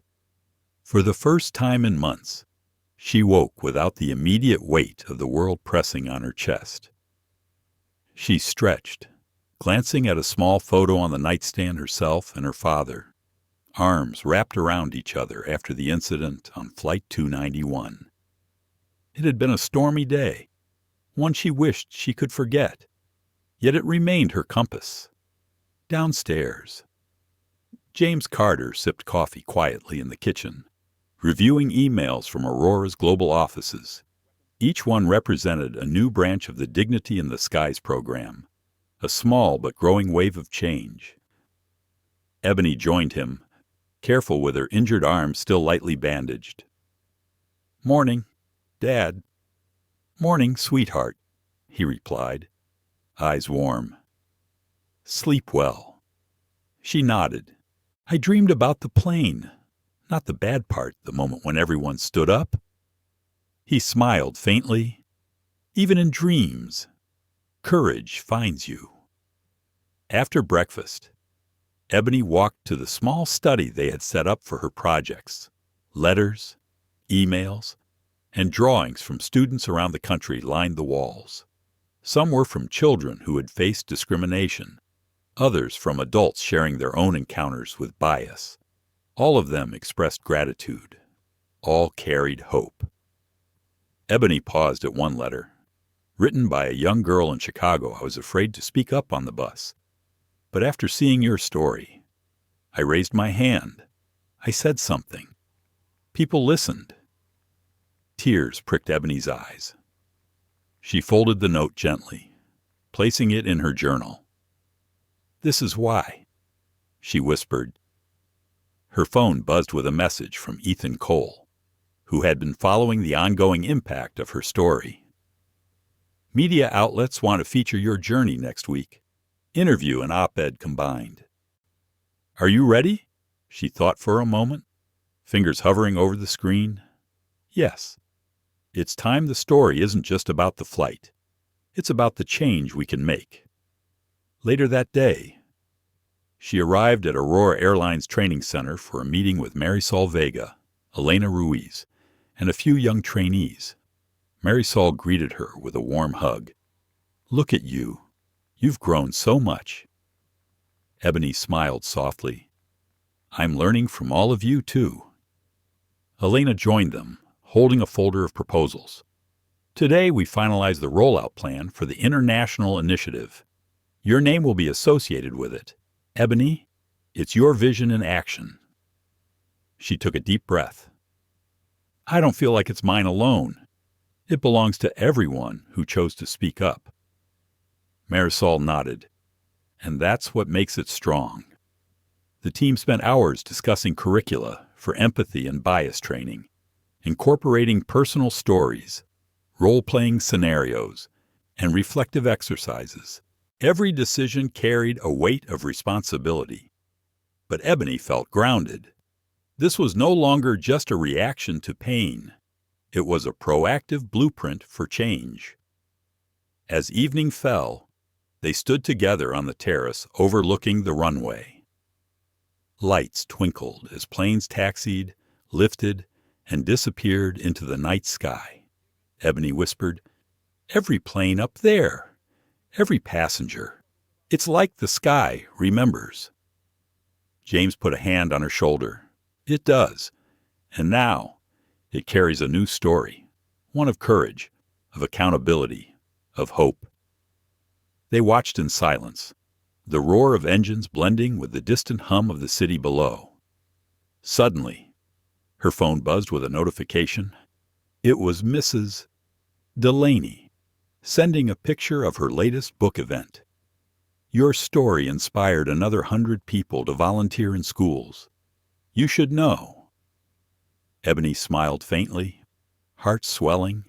S1: For the first time in months, she woke without the immediate weight of the world pressing on her chest. She stretched, glancing at a small photo on the nightstand herself and her father, arms wrapped around each other after the incident on Flight 291. It had been a stormy day, one she wished she could forget, yet it remained her compass. Downstairs, James Carter sipped coffee quietly in the kitchen, reviewing emails from Aurora's global offices. Each one represented a new branch of the Dignity in the Skies program, a small but growing wave of change. Ebony joined him, careful with her injured arm still lightly bandaged. "Morning, Dad." "Morning, sweetheart," he replied, eyes warm. "Sleep well." She nodded. "I dreamed about the plane, not the bad part, the moment when everyone stood up." He smiled faintly. "Even in dreams, courage finds you." After breakfast, Ebony walked to the small study they had set up for her projects. Letters, emails, and drawings from students around the country lined the walls. Some were from children who had faced discrimination, others from adults sharing their own encounters with bias. All of them expressed gratitude. All carried hope. Ebony paused at one letter. "Written by a young girl in Chicago I was afraid to speak up on the bus. But after seeing your story, I raised my hand. I said something. People listened." Tears pricked Ebony's eyes. She folded the note gently, placing it in her journal. "This is why," she whispered. Her phone buzzed with a message from Ethan Cole, who had been following the ongoing impact of her story. "Media outlets want to feature your journey next week. Interview and op-ed combined." "Are you ready?" She thought for a moment, fingers hovering over the screen. "Yes. It's time the story isn't just about the flight. It's about the change we can make." Later that day, she arrived at Aurora Airline's training center for a meeting with Marisol Vega, Elena Ruiz, and a few young trainees. Marisol greeted her with a warm hug. "Look at you. You've grown so much." Ebony smiled softly. "I'm learning from all of you, too." Elena joined them, holding a folder of proposals. "Today we finalize the rollout plan for the international initiative. Your name will be associated with it. Ebony, it's your vision in action." She took a deep breath. "I don't feel like it's mine alone. It belongs to everyone who chose to speak up." Marisol nodded. "And that's what makes it strong." The team spent hours discussing curricula for empathy and bias training, incorporating personal stories, role-playing scenarios, and reflective exercises. Every decision carried a weight of responsibility. But Ebony felt grounded. This was no longer just a reaction to pain. It was a proactive blueprint for change. As evening fell, they stood together on the terrace overlooking the runway. Lights twinkled as planes taxied, lifted, and disappeared into the night sky. Ebony whispered, "Every plane up there, every passenger. It's like the sky remembers." James put a hand on her shoulder. "It does. And now it carries a new story, one of courage, of accountability, of hope." They watched in silence, the roar of engines blending with the distant hum of the city below. Suddenly, her phone buzzed with a notification. It was Mrs. Delaney, sending a picture of her latest book event. "Your story inspired another 100 people to volunteer in schools. You should know." Ebony smiled faintly, heart swelling.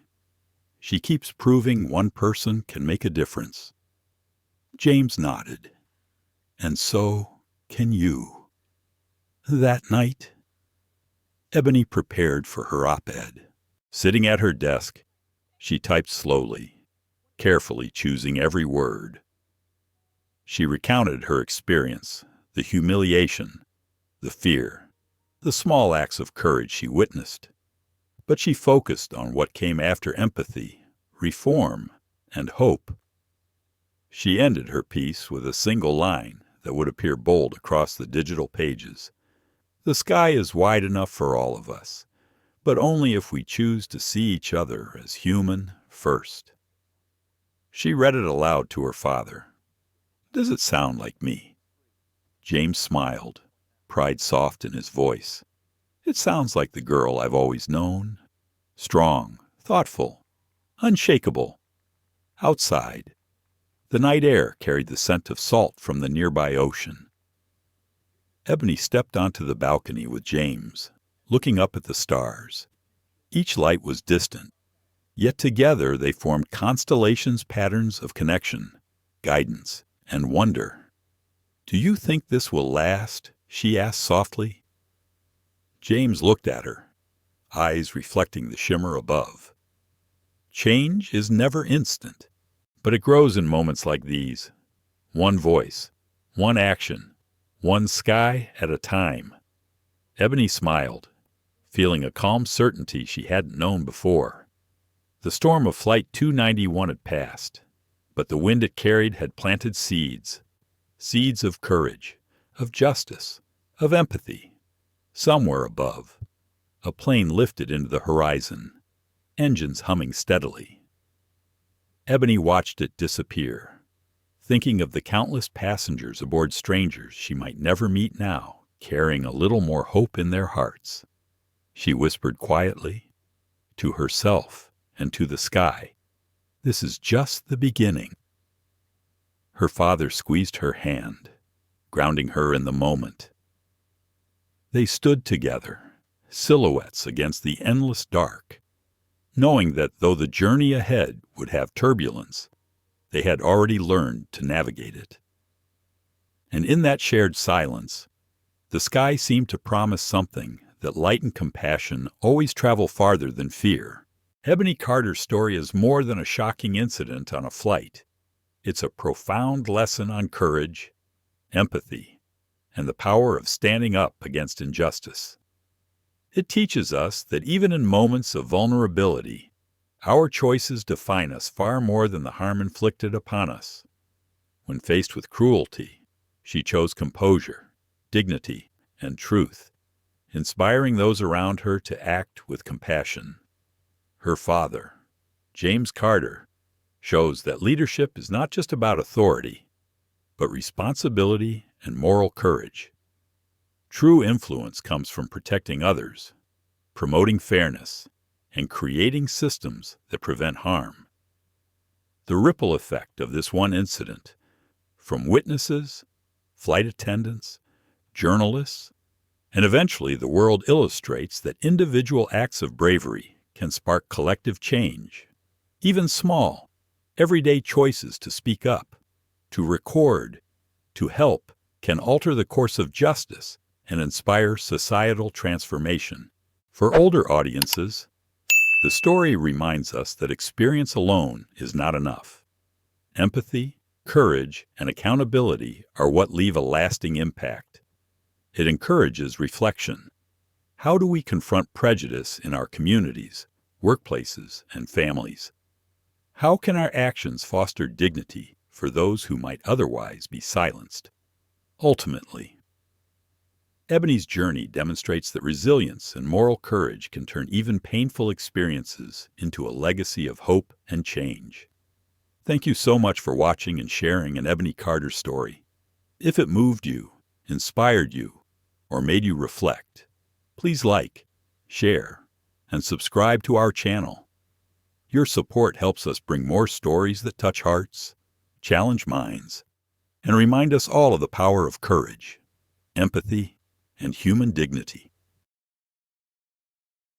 S1: She keeps proving one person can make a difference. James nodded. "And so can you." That night, Ebony prepared for her op-ed. Sitting at her desk, she typed slowly, carefully choosing every word. She recounted her experience, the humiliation, the fear, the small acts of courage she witnessed. But she focused on what came after: empathy, reform, and hope. She ended her piece with a single line that would appear bold across the digital pages. "The sky is wide enough for all of us, but only if we choose to see each other as human first." She read it aloud to her father. "Does it sound like me?" James smiled, pride soft in his voice. "It sounds like the girl I've always known. Strong, thoughtful, unshakable." Outside, the night air carried the scent of salt from the nearby ocean. Ebony stepped onto the balcony with James, looking up at the stars. Each light was distant, yet together they formed constellations, patterns of connection, guidance, and wonder. "Do you think this will last?" she asked softly. James looked at her, eyes reflecting the shimmer above. "Change is never instant, but it grows in moments like these. One voice, one action, one sky at a time." Ebony smiled, feeling a calm certainty she hadn't known before. The storm of Flight 291 had passed, but the wind it carried had planted seeds. Seeds of courage, of justice, of empathy. Somewhere above, a plane lifted into the horizon, engines humming steadily. Ebony watched it disappear, thinking of the countless passengers aboard strangers she might never meet now, carrying a little more hope in their hearts. She whispered quietly, to herself and to the sky, "This is just the beginning." Her father squeezed her hand, grounding her in the moment. They stood together, silhouettes against the endless dark, knowing that though the journey ahead would have turbulence, they had already learned to navigate it. And in that shared silence, the sky seemed to promise something: that light and compassion always travel farther than fear. Ebony Carter's story is more than a shocking incident on a flight. It's a profound lesson on courage, empathy, and the power of standing up against injustice. It teaches us that even in moments of vulnerability, our choices define us far more than the harm inflicted upon us. When faced with cruelty, she chose composure, dignity, and truth, inspiring those around her to act with compassion. Her father, James Carter, shows that leadership is not just about authority, but responsibility and moral courage. True influence comes from protecting others, promoting fairness, and creating systems that prevent harm. The ripple effect of this one incident, from witnesses, flight attendants, journalists, and eventually the world, illustrates that individual acts of bravery can spark collective change. Even small, everyday choices to speak up, to record, to help can alter the course of justice and inspire societal transformation. For older audiences, the story reminds us that experience alone is not enough. Empathy, courage, and accountability are what leave a lasting impact. It encourages reflection. How do we confront prejudice in our communities, workplaces, and families? How can our actions foster dignity for those who might otherwise be silenced? Ultimately, Ebony's journey demonstrates that resilience and moral courage can turn even painful experiences into a legacy of hope and change. Thank you so much for watching and sharing an Ebony Carter story. If it moved you, inspired you, or made you reflect, please like, share, and subscribe to our channel. Your support helps us bring more stories that touch hearts, challenge minds, and remind us all of the power of courage, empathy, and human dignity.